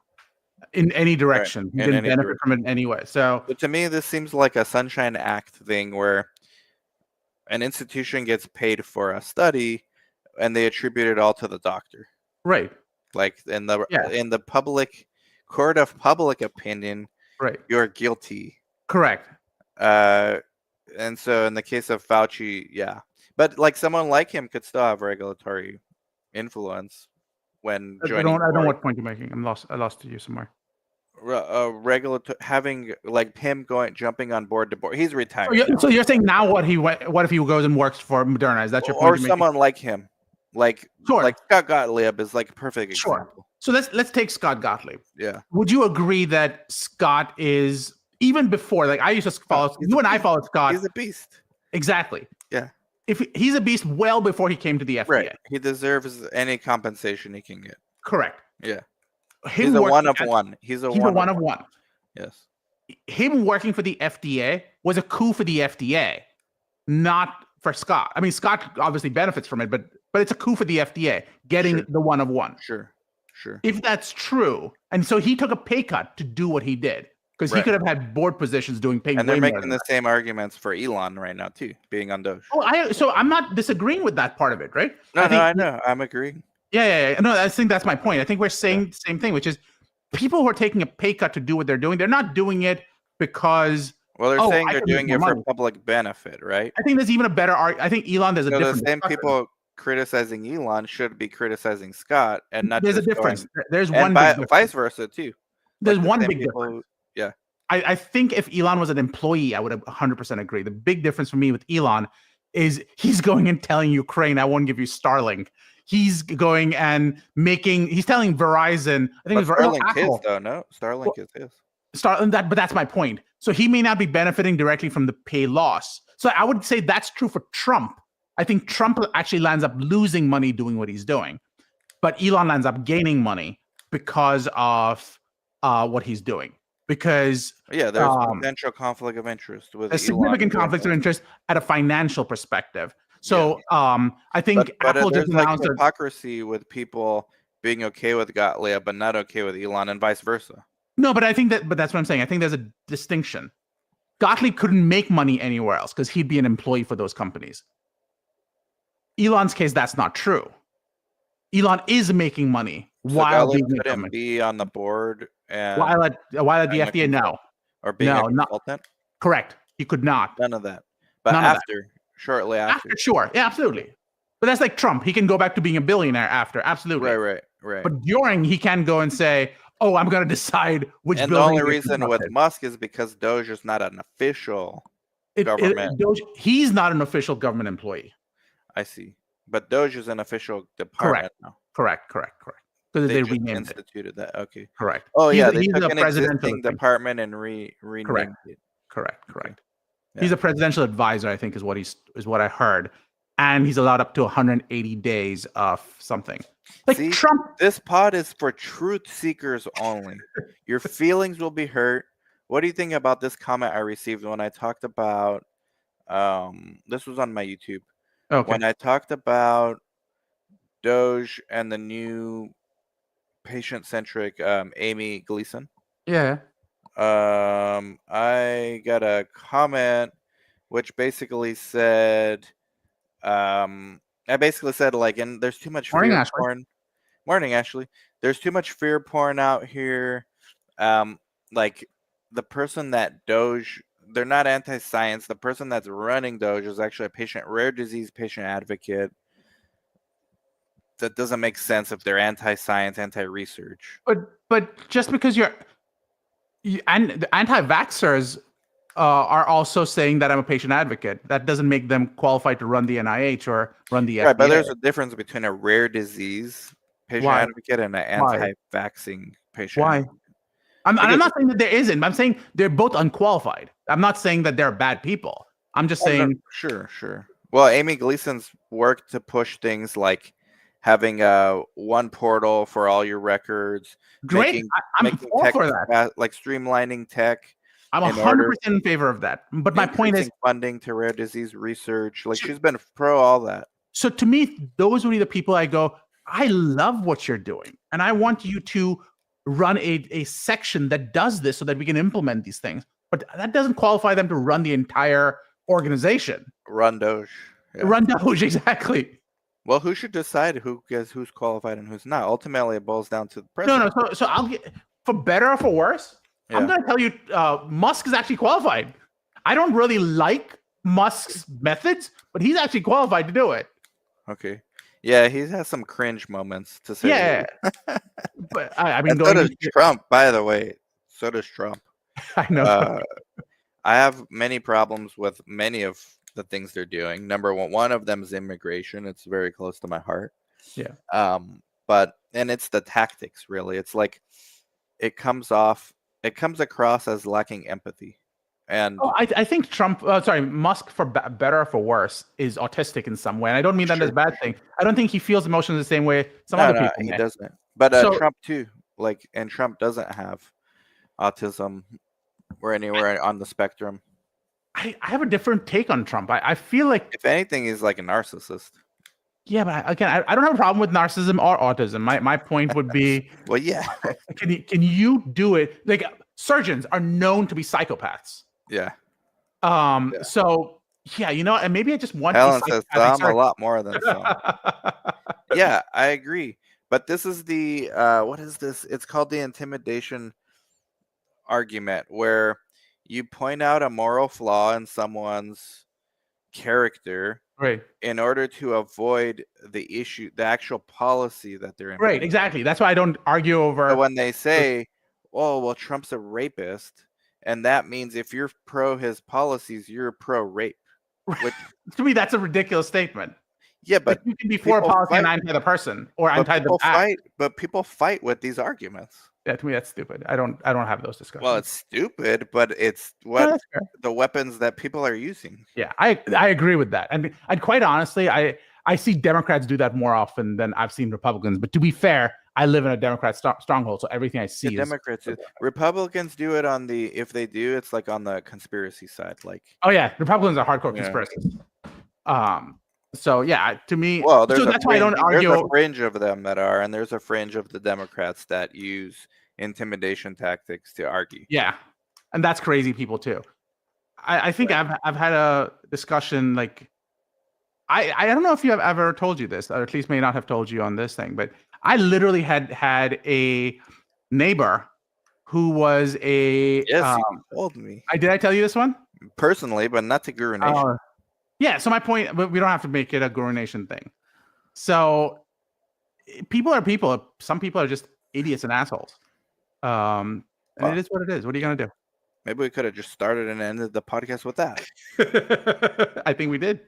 [SPEAKER 1] in any direction. Right. He didn't benefit from it in any way.
[SPEAKER 2] But to me, this seems like a Sunshine Act thing where an institution gets paid for a study and they attribute it all to the doctor.
[SPEAKER 1] Right.
[SPEAKER 2] Like in the public court of public opinion,
[SPEAKER 1] right,
[SPEAKER 2] you're guilty.
[SPEAKER 1] Correct.
[SPEAKER 2] And so in the case of Fauci, yeah. But like someone like him could still have regulatory influence when joining.
[SPEAKER 1] I don't know what point you're making. I lost you somewhere.
[SPEAKER 2] Having like him jumping on board. He's retired.
[SPEAKER 1] So you're saying now what if he goes and works for Moderna? Is that your point?
[SPEAKER 2] Or someone like him, like Scott Gottlieb is like a perfect example.
[SPEAKER 1] So let's take Scott Gottlieb.
[SPEAKER 2] Yeah.
[SPEAKER 1] Would you agree that Scott is, even before, like I used to follow you and I followed Scott.
[SPEAKER 2] He's a beast.
[SPEAKER 1] Exactly.
[SPEAKER 2] Yeah.
[SPEAKER 1] If he's a beast well before he came to the FDA.
[SPEAKER 2] Right. He deserves any compensation he can get.
[SPEAKER 1] Correct.
[SPEAKER 2] Yeah. He's a one of one. He's a one of one. Yes.
[SPEAKER 1] Him working for the FDA was a coup for the FDA, not for Scott. I mean, Scott obviously benefits from it, but it's a coup for the FDA getting the one of one.
[SPEAKER 2] Sure.
[SPEAKER 1] If that's true, and so he took a pay cut to do what he did, because he could have had board positions paying.
[SPEAKER 2] And they're making the same arguments for Elon right now too, being on Doge.
[SPEAKER 1] So I'm not disagreeing with that part of it, right?
[SPEAKER 2] I know. I'm agreeing.
[SPEAKER 1] Yeah. No, I think that's my point. I think we're saying the same thing, which is people who are taking a pay cut to do what they're doing, they're not doing it because.
[SPEAKER 2] Well, they're saying they're doing it for public benefit, right?
[SPEAKER 1] I think there's even a better argument. I think Elon, there's a difference.
[SPEAKER 2] The same people criticizing Elon should be criticizing Scott, and not.
[SPEAKER 1] There's a difference. There's one
[SPEAKER 2] vice versa too.
[SPEAKER 1] There's one big difference.
[SPEAKER 2] Yeah.
[SPEAKER 1] I think if Elon was an employee, I would have 100% agree. The big difference for me with Elon is he's going and telling Ukraine, I won't give you Starlink. He's going and he's telling Verizon, I think it's
[SPEAKER 2] Starlink is though, no? Starlink is his.
[SPEAKER 1] But that's my point. So he may not be benefiting directly from the pay loss. So I would say that's true for Trump. I think Trump actually lands up losing money doing what he's doing. But Elon lands up gaining money because of what he's doing. Because
[SPEAKER 2] there's a potential conflict of interest with
[SPEAKER 1] a significant conflict of interest at a financial perspective. So I think Apple
[SPEAKER 2] there's
[SPEAKER 1] just announced
[SPEAKER 2] hypocrisy with people being okay with Gottlieb but not okay with Elon, and vice versa.
[SPEAKER 1] No, but that's what I'm saying. I think there's a distinction. Gottlieb couldn't make money anywhere else because he'd be an employee for those companies. Elon's case, that's not true. Elon is making money
[SPEAKER 2] So
[SPEAKER 1] while
[SPEAKER 2] Gullet
[SPEAKER 1] being a
[SPEAKER 2] couldn't
[SPEAKER 1] government.
[SPEAKER 2] be on the board and
[SPEAKER 1] While at the
[SPEAKER 2] being a
[SPEAKER 1] FDA, no,
[SPEAKER 2] or being a
[SPEAKER 1] no, not
[SPEAKER 2] consultant.
[SPEAKER 1] correct. He could not.
[SPEAKER 2] None of that. But
[SPEAKER 1] None of that.
[SPEAKER 2] shortly after.
[SPEAKER 1] After, sure, yeah, absolutely. But that's like Trump. He can go back to being a billionaire after, absolutely.
[SPEAKER 2] Right.
[SPEAKER 1] But during, he can go and say, "Oh, I'm going to decide which."
[SPEAKER 2] And
[SPEAKER 1] building
[SPEAKER 2] the only reason with Musk is because Doge is not an official government.
[SPEAKER 1] Doge, he's not an official government employee.
[SPEAKER 2] I see. But Doge is an official department now.
[SPEAKER 1] Correct. Because they
[SPEAKER 2] just
[SPEAKER 1] renamed
[SPEAKER 2] instituted that. Okay.
[SPEAKER 1] Correct.
[SPEAKER 2] Oh
[SPEAKER 1] he's,
[SPEAKER 2] yeah, they
[SPEAKER 1] he's
[SPEAKER 2] took
[SPEAKER 1] a
[SPEAKER 2] an existing department and renamed it.
[SPEAKER 1] Correct.
[SPEAKER 2] Okay. Yeah.
[SPEAKER 1] He's a presidential advisor, I think, is what I heard, and he's allowed up to 180 days of something. Like
[SPEAKER 2] See,
[SPEAKER 1] Trump.
[SPEAKER 2] This pod is for truth seekers only. Your feelings will be hurt. What do you think about this comment I received when I talked about? This was on my YouTube.
[SPEAKER 1] Okay.
[SPEAKER 2] When I talked about Doge and the new patient-centric Amy Gleason.
[SPEAKER 1] Yeah.
[SPEAKER 2] I got a comment which basically said, I basically said like, and there's too much fear porn. Morning, Ashley. There's too much fear porn out here. Like the person that Doge, they're not anti-science. The person that's running Doge is actually a rare disease patient advocate. That doesn't make sense if they're anti-science, anti-research.
[SPEAKER 1] But just because and the anti-vaxxers are also saying that I'm a patient advocate, that doesn't make them qualified to run the NIH or run the FDA.
[SPEAKER 2] Right, but there's a difference between a rare disease patient advocate and an anti-vaxxing patient.
[SPEAKER 1] Why? I'm not saying that there isn't. I'm saying they're both unqualified. I'm not saying that they're bad people. I'm just saying.
[SPEAKER 2] No, sure. Well, Amy Gleason's worked to push things like having one portal for all your records.
[SPEAKER 1] Great. I'm all for that.
[SPEAKER 2] Like streamlining tech.
[SPEAKER 1] I'm 100% in favor of that. But my point is
[SPEAKER 2] funding to rare disease research. Like she's been pro all that.
[SPEAKER 1] So to me, those would be the people I go, I love what you're doing. And I want you to run a section that does this so that we can implement these things. But that doesn't qualify them to run the entire organization.
[SPEAKER 2] Run Doge.
[SPEAKER 1] Yeah. Run Doge, exactly.
[SPEAKER 2] Well, who should decide who's qualified and who's not? Ultimately, it boils down to the president.
[SPEAKER 1] No. So I'll get, for better or for worse, I'm going to tell you, Musk is actually qualified. I don't really like Musk's methods, but he's actually qualified to do it.
[SPEAKER 2] Okay. Yeah, he has some cringe moments to say.
[SPEAKER 1] Yeah. But I mean,
[SPEAKER 2] so does Trump, by the way. So does Trump.
[SPEAKER 1] I know.
[SPEAKER 2] I have many problems with many of the things they're doing. Number one of them is immigration. It's very close to my heart.
[SPEAKER 1] Yeah.
[SPEAKER 2] And it's the tactics, really. It's like it comes across as lacking empathy. And
[SPEAKER 1] I think Musk, for better or for worse, is autistic in some way. And I don't mean that as a bad thing. I don't think he feels emotions the same way some other people
[SPEAKER 2] he doesn't. But Trump too. And Trump doesn't have autism or anywhere on the spectrum.
[SPEAKER 1] I have a different take on Trump. I feel like,
[SPEAKER 2] if anything, he's like a narcissist.
[SPEAKER 1] Yeah, but again, I don't have a problem with narcissism or autism. My point would be,
[SPEAKER 2] well, yeah.
[SPEAKER 1] Can you do it? Like surgeons are known to be psychopaths.
[SPEAKER 2] Yeah.
[SPEAKER 1] So yeah, and maybe I just want.
[SPEAKER 2] Helen says some, a lot more than some. Yeah, I agree. But this is the what is this? It's called the intimidation argument, where you point out a moral flaw in someone's character,
[SPEAKER 1] right,
[SPEAKER 2] in order to avoid the actual policy that they're in.
[SPEAKER 1] Right, exactly. That's why I don't argue over.
[SPEAKER 2] So when they say, "Oh, well, Trump's a rapist," and that means if you're pro his policies, you're pro rape. Which
[SPEAKER 1] to me, that's a ridiculous statement.
[SPEAKER 2] Yeah, but
[SPEAKER 1] you can be for a policy and anti the person or anti the act.
[SPEAKER 2] But people fight with these arguments.
[SPEAKER 1] Yeah, to me that's stupid. I don't have those discussions.
[SPEAKER 2] Well, it's stupid, but it's what the weapons that people are using.
[SPEAKER 1] Yeah, I agree with that. And quite honestly, I see Democrats do that more often than I've seen Republicans. But to be fair, I live in a Democrat stronghold, so everything I see
[SPEAKER 2] Democrats do. Republicans do it on the, if they do, it's like on the conspiracy side. Like,
[SPEAKER 1] oh yeah, Republicans are hardcore conspiracists. So yeah, to me,
[SPEAKER 2] well,
[SPEAKER 1] that's why I don't argue.
[SPEAKER 2] There's a fringe of them that are, and there's a fringe of the Democrats that use intimidation tactics to argue.
[SPEAKER 1] Yeah, and that's crazy people too. I think I've had a discussion, like I don't know if you have ever told you this, or at least may not have told you on this thing, but I literally had a neighbor who was a.
[SPEAKER 2] Yes, you told me.
[SPEAKER 1] Did I tell you this one
[SPEAKER 2] personally, but not to Guru Nation.
[SPEAKER 1] Yeah. So my point, but we don't have to make it a Guru Nation thing. So people are people. Some people are just idiots and assholes. And it is what it is. What are you gonna do?
[SPEAKER 2] Maybe we could have just started and ended the podcast with that.
[SPEAKER 1] I think we did.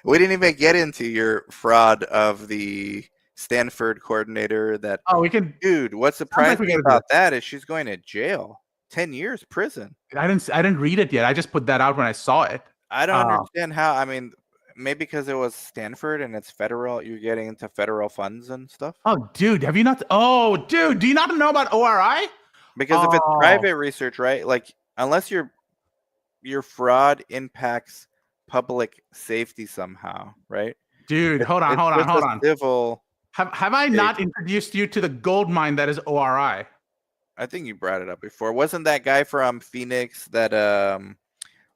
[SPEAKER 2] We didn't even get into your fraud of the Stanford coordinator. That
[SPEAKER 1] we can.
[SPEAKER 2] Dude, what surprised me about that is she's going to jail, 10 years prison.
[SPEAKER 1] I didn't read it yet. I just put that out when I saw it.
[SPEAKER 2] I don't understand how. I mean, maybe because it was Stanford and it's federal. You're getting into federal funds and stuff.
[SPEAKER 1] Oh, dude, have you not? Oh, dude, do you not know about ORI?
[SPEAKER 2] Because if it's private research, right? Like, unless your fraud impacts public safety somehow, right?
[SPEAKER 1] Dude, hold on.
[SPEAKER 2] Civil.
[SPEAKER 1] Have I not introduced you to the gold mine that is ORI?
[SPEAKER 2] I think you brought it up before. Wasn't that guy from Phoenix that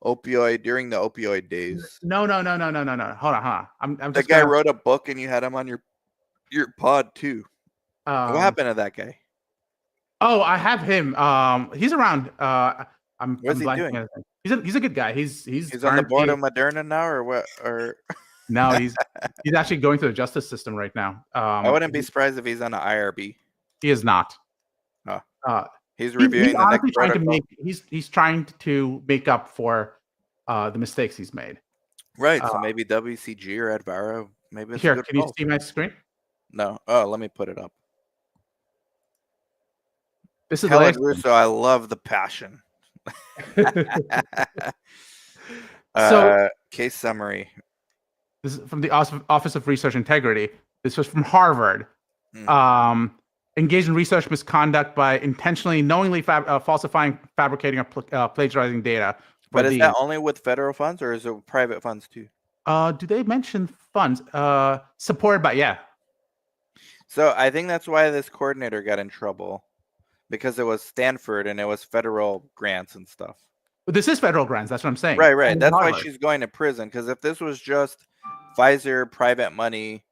[SPEAKER 2] opioid during the opioid days?
[SPEAKER 1] No. Hold on. I'm
[SPEAKER 2] that guy wrote a book and you had him on your pod too. What happened to that guy?
[SPEAKER 1] Oh, I have him. He's around.
[SPEAKER 2] What's he doing?
[SPEAKER 1] He's a good guy. He's
[SPEAKER 2] on the board of Moderna now, or what? Or
[SPEAKER 1] no, he's actually going through the justice system right now.
[SPEAKER 2] I wouldn't be surprised if he's on an IRB.
[SPEAKER 1] He is not.
[SPEAKER 2] He's reviewing the next protocol.
[SPEAKER 1] He's trying to make up for the mistakes he's made.
[SPEAKER 2] Right. So maybe WCG or Advara. Maybe it's
[SPEAKER 1] here. Can you see my screen?
[SPEAKER 2] No. Oh, let me put it up.
[SPEAKER 1] This is
[SPEAKER 2] Helen Russo. I love the passion. So, case summary.
[SPEAKER 1] This is from the Office of Research Integrity. This was from Harvard. Engaged in research misconduct by intentionally, knowingly falsifying, fabricating, or plagiarizing data.
[SPEAKER 2] But is that only with federal funds, or is it private funds too?
[SPEAKER 1] Do they mention funds? Supported by, yeah.
[SPEAKER 2] So I think that's why this coordinator got in trouble. Because it was Stanford and it was federal grants and stuff.
[SPEAKER 1] But this is federal grants. That's what I'm saying.
[SPEAKER 2] Right. And that's why she's going to prison. Because if this was just Pfizer private money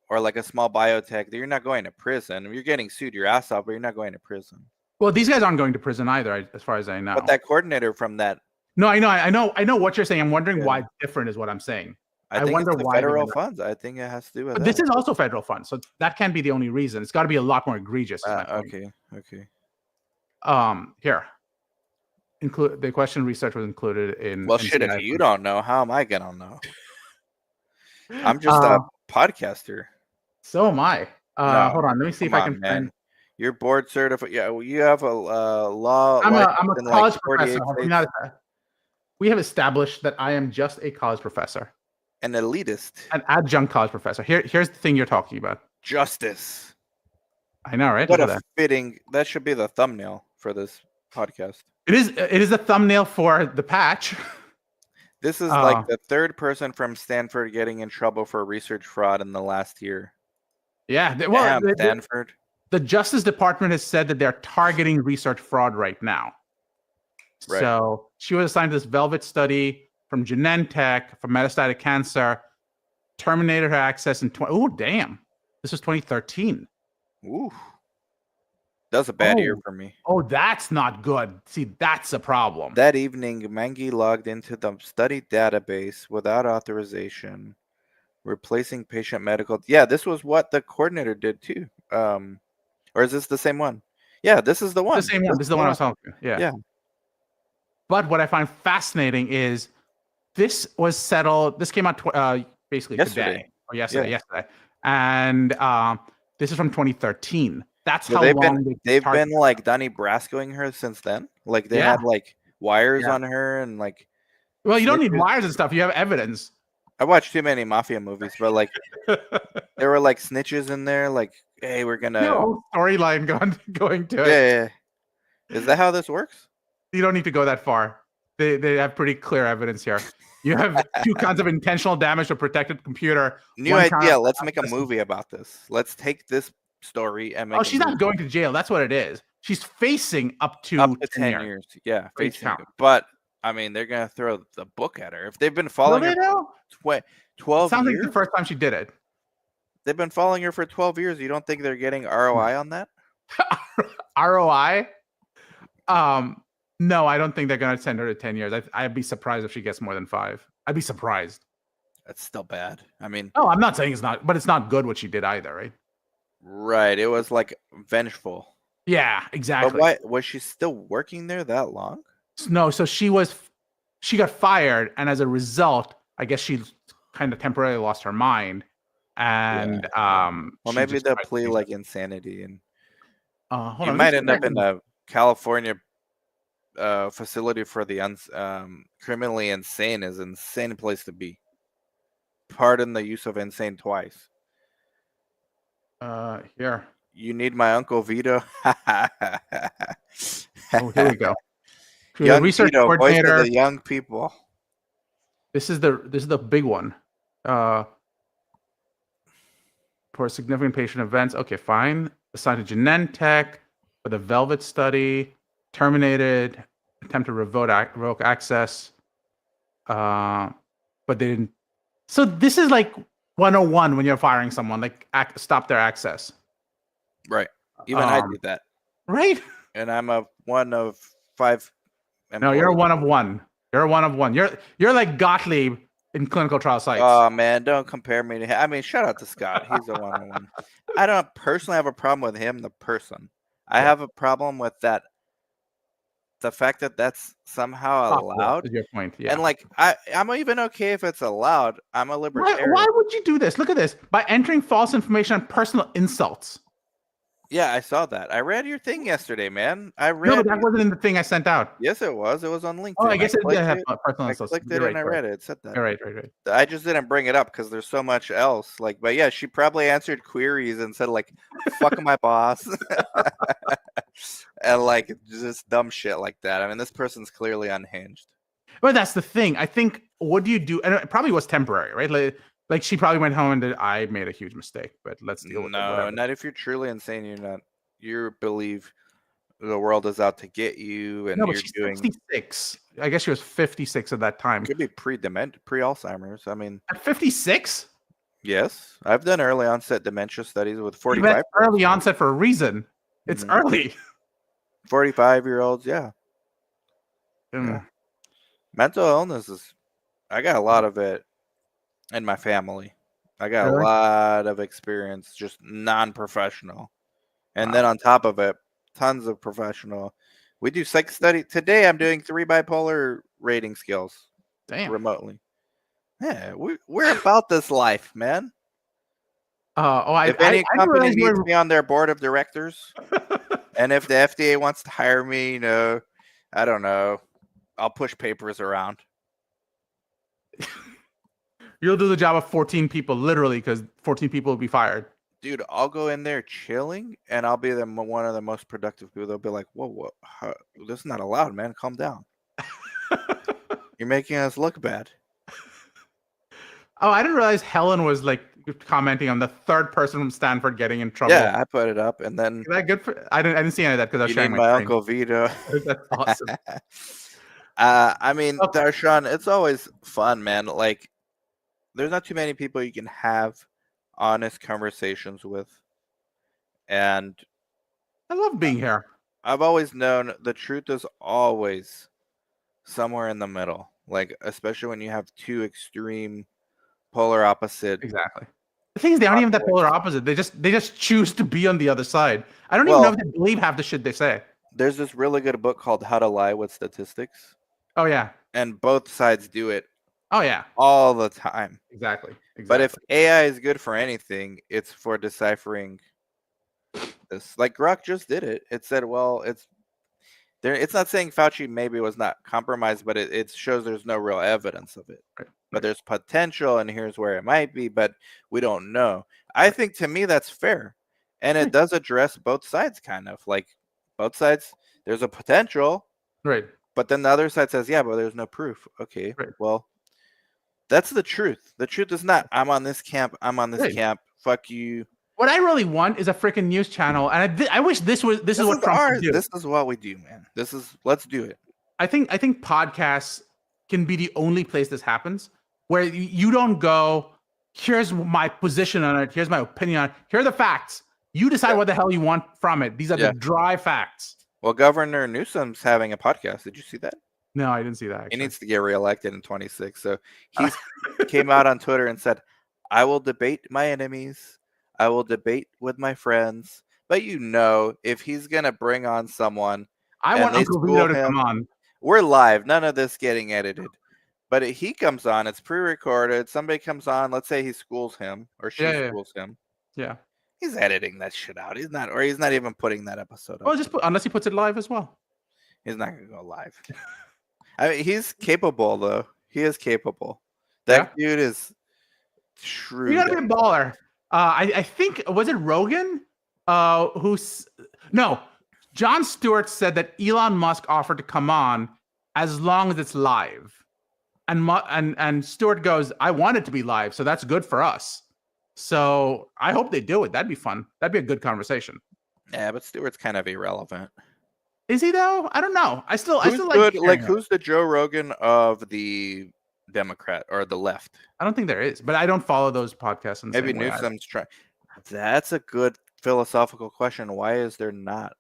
[SPEAKER 2] or like a small biotech, you're not going to prison. You're getting sued your ass off, but you're not going to prison.
[SPEAKER 1] Well, these guys aren't going to prison either, as far as I know.
[SPEAKER 2] But that coordinator from that.
[SPEAKER 1] No, I know what you're saying. I'm wondering why it's different is what I'm saying.
[SPEAKER 2] I wonder why federal funds. I think it has to do with
[SPEAKER 1] that. This is also federal funds, so that can't be the only reason. It's got to be a lot more egregious.
[SPEAKER 2] Okay.
[SPEAKER 1] Here. The question research was included in.
[SPEAKER 2] Well, shit, if you don't know, how am I gonna know? I'm just a podcaster.
[SPEAKER 1] So am I. Hold on, let me see if I can find.
[SPEAKER 2] You're board certified. Yeah, you have a law.
[SPEAKER 1] I'm a college professor. We have established that I am just a college professor.
[SPEAKER 2] An elitist.
[SPEAKER 1] An adjunct college professor. Here's the thing you're talking about.
[SPEAKER 2] Justice.
[SPEAKER 1] I know, right?
[SPEAKER 2] What a fitting. That should be the thumbnail for this podcast.
[SPEAKER 1] It is a thumbnail for the patch.
[SPEAKER 2] This is like the third person from Stanford getting in trouble for research fraud in the last year.
[SPEAKER 1] Yeah.
[SPEAKER 2] Stanford.
[SPEAKER 1] The Justice Department has said that they're targeting research fraud right now. Right. So she was assigned to this Velvet study from Genentech for metastatic cancer, terminated her access in this was 2013.
[SPEAKER 2] Ooh, that was a bad year for me.
[SPEAKER 1] Oh, that's not good. See, that's a problem.
[SPEAKER 2] That evening, Mangi logged into the study database without authorization, replacing patient medical. Yeah, this was what the coordinator did too. Or is this the same one? Yeah, this is the one.
[SPEAKER 1] The same one. This is the one I was talking about. Yeah. But what I find fascinating is this was settled. This came out basically
[SPEAKER 2] yesterday.
[SPEAKER 1] Yesterday. And this is from 2013. That's so how long
[SPEAKER 2] they've been like Donnie Brascoing her since then. Like they had like wires on her and like.
[SPEAKER 1] Well, you don't need wires and stuff. You have evidence.
[SPEAKER 2] I watched too many mafia movies, but like there were like snitches in there. Like, hey, we're gonna
[SPEAKER 1] storyline going to it.
[SPEAKER 2] Yeah. Is that how this works?
[SPEAKER 1] You don't need to go that far. They have pretty clear evidence here. You have 2 counts of intentional damage to a protected computer.
[SPEAKER 2] New idea. Let's make a movie about this. Let's take this story and make.
[SPEAKER 1] She's not going to jail. That's what it is. She's facing up to
[SPEAKER 2] 10 years. Yeah, facing. But I mean, they're gonna throw the book at her if they've been
[SPEAKER 1] Will
[SPEAKER 2] following
[SPEAKER 1] they
[SPEAKER 2] her
[SPEAKER 1] though?
[SPEAKER 2] for 12
[SPEAKER 1] Sounds like
[SPEAKER 2] years.
[SPEAKER 1] the first time she did it.
[SPEAKER 2] They've been following her for 12 years. You don't think they're getting ROI on that?
[SPEAKER 1] ROI? No, I don't think they're gonna send her to 10 years. I'd be surprised if she gets more than 5. I'd be surprised.
[SPEAKER 2] That's still bad. I mean,
[SPEAKER 1] I'm not saying it's not, but it's not good what she did either, right?
[SPEAKER 2] right. It was like vengeful.
[SPEAKER 1] Yeah,
[SPEAKER 2] But
[SPEAKER 1] exactly.
[SPEAKER 2] why was she still working there that long?
[SPEAKER 1] No, so she got fired, and as a result, I guess she kind of temporarily lost her mind, and
[SPEAKER 2] Well,
[SPEAKER 1] she
[SPEAKER 2] maybe
[SPEAKER 1] just
[SPEAKER 2] they'll
[SPEAKER 1] tried to
[SPEAKER 2] plea
[SPEAKER 1] change
[SPEAKER 2] like
[SPEAKER 1] it.
[SPEAKER 2] insanity, and
[SPEAKER 1] Hold
[SPEAKER 2] you
[SPEAKER 1] on, let me
[SPEAKER 2] might
[SPEAKER 1] see
[SPEAKER 2] end
[SPEAKER 1] if I
[SPEAKER 2] up in
[SPEAKER 1] can-
[SPEAKER 2] a California facility for the criminally insane. Is an insane place to be. Pardon the use of insane twice.
[SPEAKER 1] Here.
[SPEAKER 2] You need my Uncle Vito.
[SPEAKER 1] Oh, here we go. The
[SPEAKER 2] Young
[SPEAKER 1] research
[SPEAKER 2] Vito, voice of
[SPEAKER 1] coordinator.
[SPEAKER 2] the young people.
[SPEAKER 1] This is the big one. For significant patient events. Okay, fine. Assigned to Genentech for the Velvet study. Terminated. Attempt to revoke access. But they didn't. So this is like 101 when you're firing someone. Like stop their access.
[SPEAKER 2] Right. Even I did that.
[SPEAKER 1] Right.
[SPEAKER 2] And I'm one of 5 employees.
[SPEAKER 1] No, you're one of one. You're one of one. You're like Gottlieb in clinical trial sites.
[SPEAKER 2] Oh man, don't compare me to him. I mean, shout out to Scott. He's a one-on-one. I don't personally have a problem with him, the person. I have a problem with that. The fact that that's somehow allowed.
[SPEAKER 1] Is your point? Yeah.
[SPEAKER 2] And like, I'm even okay if it's allowed. I'm a libertarian.
[SPEAKER 1] Why would you do this? Look at this. By entering false information and personal insults.
[SPEAKER 2] Yeah, I saw that. I read your thing yesterday, man.
[SPEAKER 1] No, but that wasn't in the thing I sent out.
[SPEAKER 2] Yes, it was. It was on LinkedIn.
[SPEAKER 1] Oh, I guess it did have
[SPEAKER 2] I
[SPEAKER 1] personal insults.
[SPEAKER 2] clicked it and I read it. It said that.
[SPEAKER 1] Right.
[SPEAKER 2] I just didn't bring it up because there's so much else. Like, but yeah, she probably answered queries and said like, "Fuck my boss," and like just dumb shit like that. I mean, this person's clearly unhinged.
[SPEAKER 1] But that's the thing. I think what do you do? And it probably was temporary, right? Like she probably went home and did. I made a huge mistake, but let's deal with it.
[SPEAKER 2] No, not if you're truly insane. You're not. You believe the world is out to get you, and
[SPEAKER 1] No, but
[SPEAKER 2] you're
[SPEAKER 1] she's
[SPEAKER 2] doing.
[SPEAKER 1] 56. I guess she was 56 at that time.
[SPEAKER 2] Could be pre-Alzheimer's. I mean,
[SPEAKER 1] At 56?
[SPEAKER 2] yes, I've done early onset dementia studies with 45.
[SPEAKER 1] Early onset for a reason. It's early.
[SPEAKER 2] 45-year-olds, yeah. Yeah. Mental illness is. I got a lot of it in my family. I got a lot of experience, just non-professional, and then on top of it, tons of professional. We do psych study today. I'm doing 3 bipolar rating scales.
[SPEAKER 1] Damn.
[SPEAKER 2] Remotely. Yeah, we're about this life, man. If any company needs me on their board of directors, and if the FDA wants to hire me, I don't know, I'll push papers around.
[SPEAKER 1] You'll do the job of 14 people, literally, because 14 people will be fired.
[SPEAKER 2] Dude, I'll go in there chilling, and I'll be one of the most productive people. They'll be like, whoa, this is not allowed, man. Calm down. You're making us look bad.
[SPEAKER 1] Oh, I didn't realize Helen was like commenting on the third person from Stanford getting in trouble.
[SPEAKER 2] Yeah, I put it up, and then
[SPEAKER 1] is that good for? I didn't see any of that because I was sharing
[SPEAKER 2] my Uncle Vito.
[SPEAKER 1] That's awesome.
[SPEAKER 2] I mean, Darshan, it's always fun, man. Like, there's not too many people you can have honest conversations with, and
[SPEAKER 1] I love being here.
[SPEAKER 2] I've always known the truth is always somewhere in the middle. Like, especially when you have 2 extreme polar opposite.
[SPEAKER 1] Exactly. The thing is, they aren't even that polar opposite. They just choose to be on the other side. I don't even know if they believe half the shit they say. There's
[SPEAKER 2] this really good book called How to Lie with Statistics.
[SPEAKER 1] Oh yeah.
[SPEAKER 2] And both sides do it.
[SPEAKER 1] Oh yeah.
[SPEAKER 2] All the time.
[SPEAKER 1] Exactly.
[SPEAKER 2] But if AI is good for anything, it's for deciphering this. Like Grok just did it. It said, well, it's not saying Fauci maybe was not compromised, but it shows there's no real evidence of it. Right. But there's potential, and here's where it might be, but we don't know. I think, to me, that's fair. And it does address both sides, kind of. Like, both sides, there's a potential.
[SPEAKER 1] Right.
[SPEAKER 2] But then the other side says, yeah, but there's no proof. Okay, right. Well, that's the truth. The truth is not, I'm on this camp, I'm on this camp, fuck you.
[SPEAKER 1] What I really want is a freaking news channel, and I wish this is what Trump would do.
[SPEAKER 2] This is what we do, man. Let's do it.
[SPEAKER 1] I think podcasts can be the only place this happens where you don't go, here's my position on it, here's my opinion on it, here are the facts. You decide what the hell you want from it. These are the dry facts.
[SPEAKER 2] Well, Governor Newsom's having a podcast. Did you see that?
[SPEAKER 1] No, I didn't see that. Actually.
[SPEAKER 2] He needs to get reelected in 26. So he came out on Twitter and said, I will debate my enemies. I will debate with my friends. But if he's going to bring on someone,
[SPEAKER 1] I want Uncle Vito to come on.
[SPEAKER 2] We're live. None of this getting edited. But he comes on. It's pre-recorded. Somebody comes on. Let's say he schools him or she schools him.
[SPEAKER 1] Yeah.
[SPEAKER 2] He's editing that shit out. He's not even putting that episode up.
[SPEAKER 1] Well, unless he puts it live as well.
[SPEAKER 2] He's not going to go live. I mean, he's capable, though. He is capable. That dude is true.
[SPEAKER 1] You gotta be a baller. I think, was it Rogan? Jon Stewart said that Elon Musk offered to come on as long as it's live. And Stewart goes, I want it to be live, so that's good for us. So I hope they do it. That'd be fun. That'd be a good conversation.
[SPEAKER 2] Yeah, but Stewart's kind of irrelevant.
[SPEAKER 1] Is he though? I don't know. I still
[SPEAKER 2] like who's the Joe Rogan of the Democrat or the left?
[SPEAKER 1] I don't think there is, but I don't follow those podcasts.
[SPEAKER 2] Maybe Newsom's trying. That's a good philosophical question. Why is there not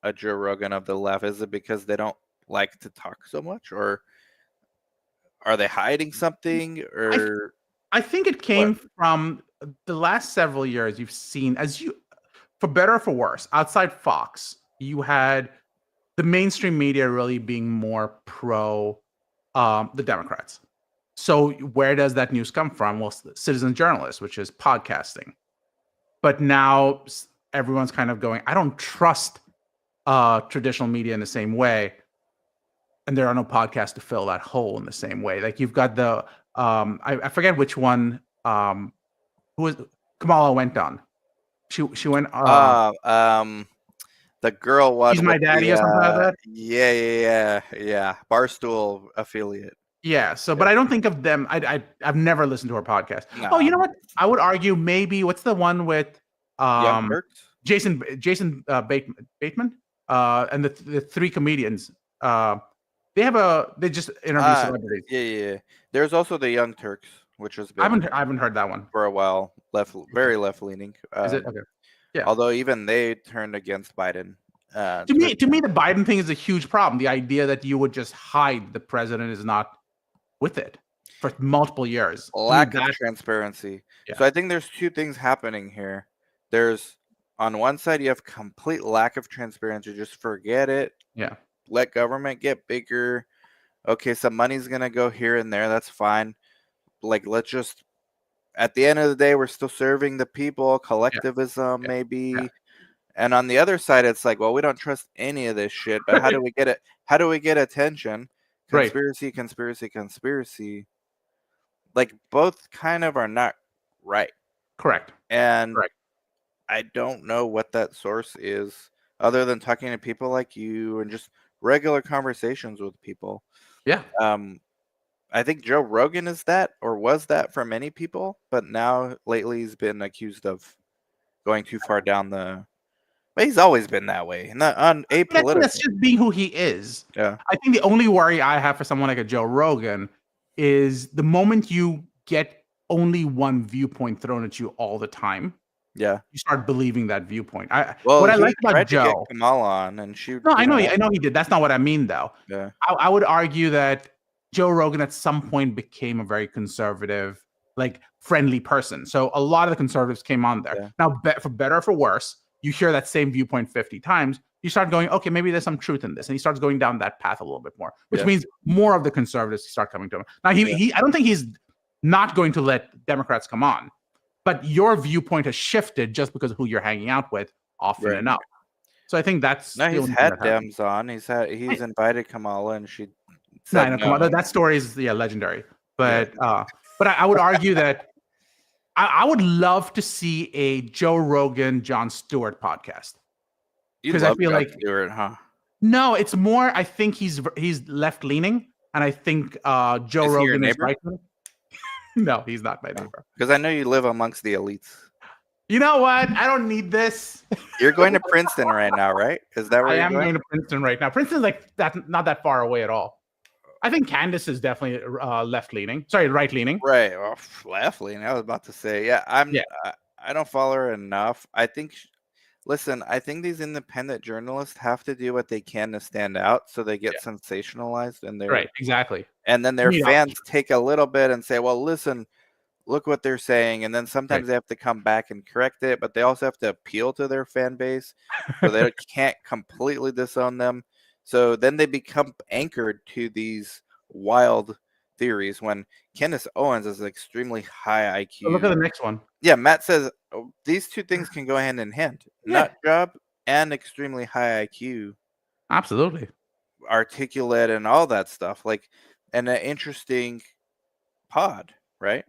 [SPEAKER 2] a Joe Rogan of the left? Is it because they don't like to talk so much, or are they hiding something? Or
[SPEAKER 1] I think it came from the last several years. You've seen, for better or for worse, outside Fox, you had the mainstream media really being more pro the Democrats. So where does that news come from? Well, citizen journalists, which is podcasting. But now everyone's kind of going, I don't trust traditional media in the same way. And there are no podcasts to fill that hole in the same way. Like you've got the, I forget which one, who was Kamala went on. She went,
[SPEAKER 2] the girl was
[SPEAKER 1] She's My Daddy or something like that?
[SPEAKER 2] Yeah. Barstool affiliate.
[SPEAKER 1] Yeah. So, but I don't think of them. I've never listened to her podcast.
[SPEAKER 2] No.
[SPEAKER 1] Oh, you know what? I would argue maybe what's the one with Jason Bateman and the three comedians. They just interview celebrities.
[SPEAKER 2] Yeah. There's also the Young Turks, which has been
[SPEAKER 1] I haven't heard that one
[SPEAKER 2] for a while. Very left leaning.
[SPEAKER 1] Is it okay? Yeah.
[SPEAKER 2] Although even they turned against Biden.
[SPEAKER 1] To me, the Biden thing is a huge problem. The idea that you would just hide the president is not with it for multiple years.
[SPEAKER 2] Lack of transparency. Yeah. So I think there's two things happening here. There's on one side you have complete lack of transparency. Just forget it.
[SPEAKER 1] Yeah.
[SPEAKER 2] Let government get bigger. Okay, some money's gonna go here and there. That's fine. Like let's just. At the end of the day, we're still serving the people, collectivism, maybe. Yeah. And on the other side, it's like, well, we don't trust any of this shit, but how do we get it? How do we get attention? Conspiracy. Like both kind of are not right.
[SPEAKER 1] Correct.
[SPEAKER 2] And I don't know what that source is other than talking to people like you and just regular conversations with people.
[SPEAKER 1] Yeah.
[SPEAKER 2] I think Joe Rogan is that or was that for many people, but now lately he's been accused of going too far down the. But he's always been that way, not apolitical.
[SPEAKER 1] That's just being who he is.
[SPEAKER 2] Yeah.
[SPEAKER 1] I think the only worry I have for someone like a Joe Rogan is the moment you get only one viewpoint thrown at you all the time.
[SPEAKER 2] Yeah.
[SPEAKER 1] You start believing that viewpoint.
[SPEAKER 2] What I like about Joe, to get Kamala on and she.
[SPEAKER 1] No, I know he did. That's not what I mean, though.
[SPEAKER 2] Yeah.
[SPEAKER 1] I would argue that Joe Rogan at some point became a very conservative, like friendly person. So a lot of the conservatives came on there. Yeah. Now, for better or for worse, you hear that same viewpoint 50 times. You start going, okay, maybe there's some truth in this, and he starts going down that path a little bit more, which means more of the conservatives start coming to him. Now, I don't think he's not going to let Democrats come on, but your viewpoint has shifted just because of who you're hanging out with often enough. So I think that's.
[SPEAKER 2] No, he's had Dems on. He's invited Kamala, and she.
[SPEAKER 1] No. That story is legendary. But I would argue that I would love to see a Joe Rogan, Jon Stewart podcast.
[SPEAKER 2] Because I feel like Stewart, huh?
[SPEAKER 1] No, it's more. I think he's left leaning, and I think Joe Rogan is right. No, he's not my neighbor.
[SPEAKER 2] Because I know you live amongst the elites.
[SPEAKER 1] You know what? I don't need this.
[SPEAKER 2] You're going to Princeton right now, right? Is that where
[SPEAKER 1] I
[SPEAKER 2] you're
[SPEAKER 1] am
[SPEAKER 2] going?
[SPEAKER 1] going to Princeton right now. Princeton's like that, not that far away at all. I think Candace is definitely left leaning. Sorry, right leaning.
[SPEAKER 2] Right. Well, left leaning. I was about to say, yeah.
[SPEAKER 1] Yeah.
[SPEAKER 2] I don't follow her enough. I think. Listen, I think these independent journalists have to do what they can to stand out, so they get
[SPEAKER 1] Yeah.
[SPEAKER 2] sensationalized,
[SPEAKER 1] Right. Exactly.
[SPEAKER 2] and then
[SPEAKER 1] You
[SPEAKER 2] their
[SPEAKER 1] need
[SPEAKER 2] fans
[SPEAKER 1] options.
[SPEAKER 2] take a little bit and say, "Well, listen, look what they're saying," and then
[SPEAKER 1] Right.
[SPEAKER 2] sometimes they have to come back and correct it, but they also have to appeal to their fan base, so they can't completely disown them. So then they become anchored to these wild theories. When Candace Owens is extremely high
[SPEAKER 1] So look at
[SPEAKER 2] IQ.
[SPEAKER 1] the next one.
[SPEAKER 2] Yeah, Matt says these two things can go hand in hand:
[SPEAKER 1] Yeah.
[SPEAKER 2] nut job and extremely high IQ,
[SPEAKER 1] Absolutely.
[SPEAKER 2] articulate, and all that stuff. Like, and an interesting pod, right?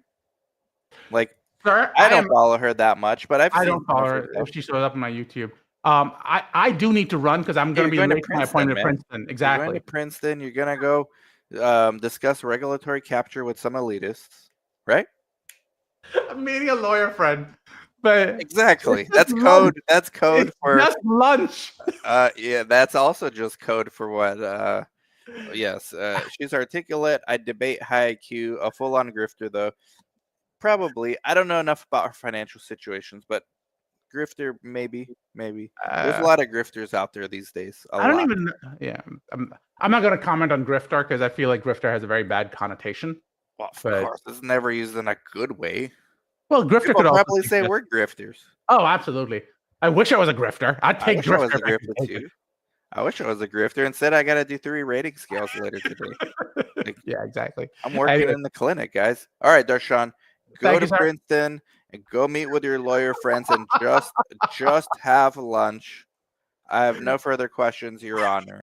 [SPEAKER 2] Like,
[SPEAKER 1] Sir,
[SPEAKER 2] I don't follow her that much, but I've
[SPEAKER 1] I
[SPEAKER 2] seen
[SPEAKER 1] don't
[SPEAKER 2] some
[SPEAKER 1] follow
[SPEAKER 2] of her
[SPEAKER 1] her
[SPEAKER 2] stuff.
[SPEAKER 1] if she shows up on my YouTube. I do need to run because I'm
[SPEAKER 2] Hey,
[SPEAKER 1] going to
[SPEAKER 2] you're
[SPEAKER 1] be
[SPEAKER 2] going to
[SPEAKER 1] late for my
[SPEAKER 2] Princeton,
[SPEAKER 1] appointment at
[SPEAKER 2] man.
[SPEAKER 1] Princeton.
[SPEAKER 2] You're going to
[SPEAKER 1] Exactly.
[SPEAKER 2] Princeton. You're going to go discuss regulatory capture with some elitists, right?
[SPEAKER 1] I'm meeting a lawyer friend, but it's
[SPEAKER 2] Exactly.
[SPEAKER 1] just lunch.
[SPEAKER 2] That's code
[SPEAKER 1] It's
[SPEAKER 2] for
[SPEAKER 1] just lunch.
[SPEAKER 2] yeah, that's also just code for what yes, she's articulate. I debate high IQ, a full-on grifter though. Probably. I don't know enough about her financial situations, but grifter maybe. There's a
[SPEAKER 1] Uh,
[SPEAKER 2] lot of grifters out there these days. A
[SPEAKER 1] I don't
[SPEAKER 2] lot.
[SPEAKER 1] even. Yeah, I'm not going to comment on grifter because I feel like grifter has a very bad connotation.
[SPEAKER 2] Well, of
[SPEAKER 1] But
[SPEAKER 2] course, it's never used in a good way.
[SPEAKER 1] well, grifter
[SPEAKER 2] People
[SPEAKER 1] could also
[SPEAKER 2] probably say
[SPEAKER 1] suggest.
[SPEAKER 2] we're grifters.
[SPEAKER 1] Oh, absolutely. I wish I was a grifter. I'd
[SPEAKER 2] I
[SPEAKER 1] take
[SPEAKER 2] wish I
[SPEAKER 1] grifter
[SPEAKER 2] was a
[SPEAKER 1] if I could
[SPEAKER 2] grifter
[SPEAKER 1] take
[SPEAKER 2] too. I wish I was a grifter. Instead, I got to do 3 rating scales later today.
[SPEAKER 1] it.
[SPEAKER 2] Like,
[SPEAKER 1] Yeah, exactly.
[SPEAKER 2] I'm working
[SPEAKER 1] Anyway,
[SPEAKER 2] in the clinic, guys. All right, Darshan, go
[SPEAKER 1] thank you,
[SPEAKER 2] to
[SPEAKER 1] sir.
[SPEAKER 2] Princeton and go meet with your lawyer friends and just have lunch. I have no further questions, Your Honor.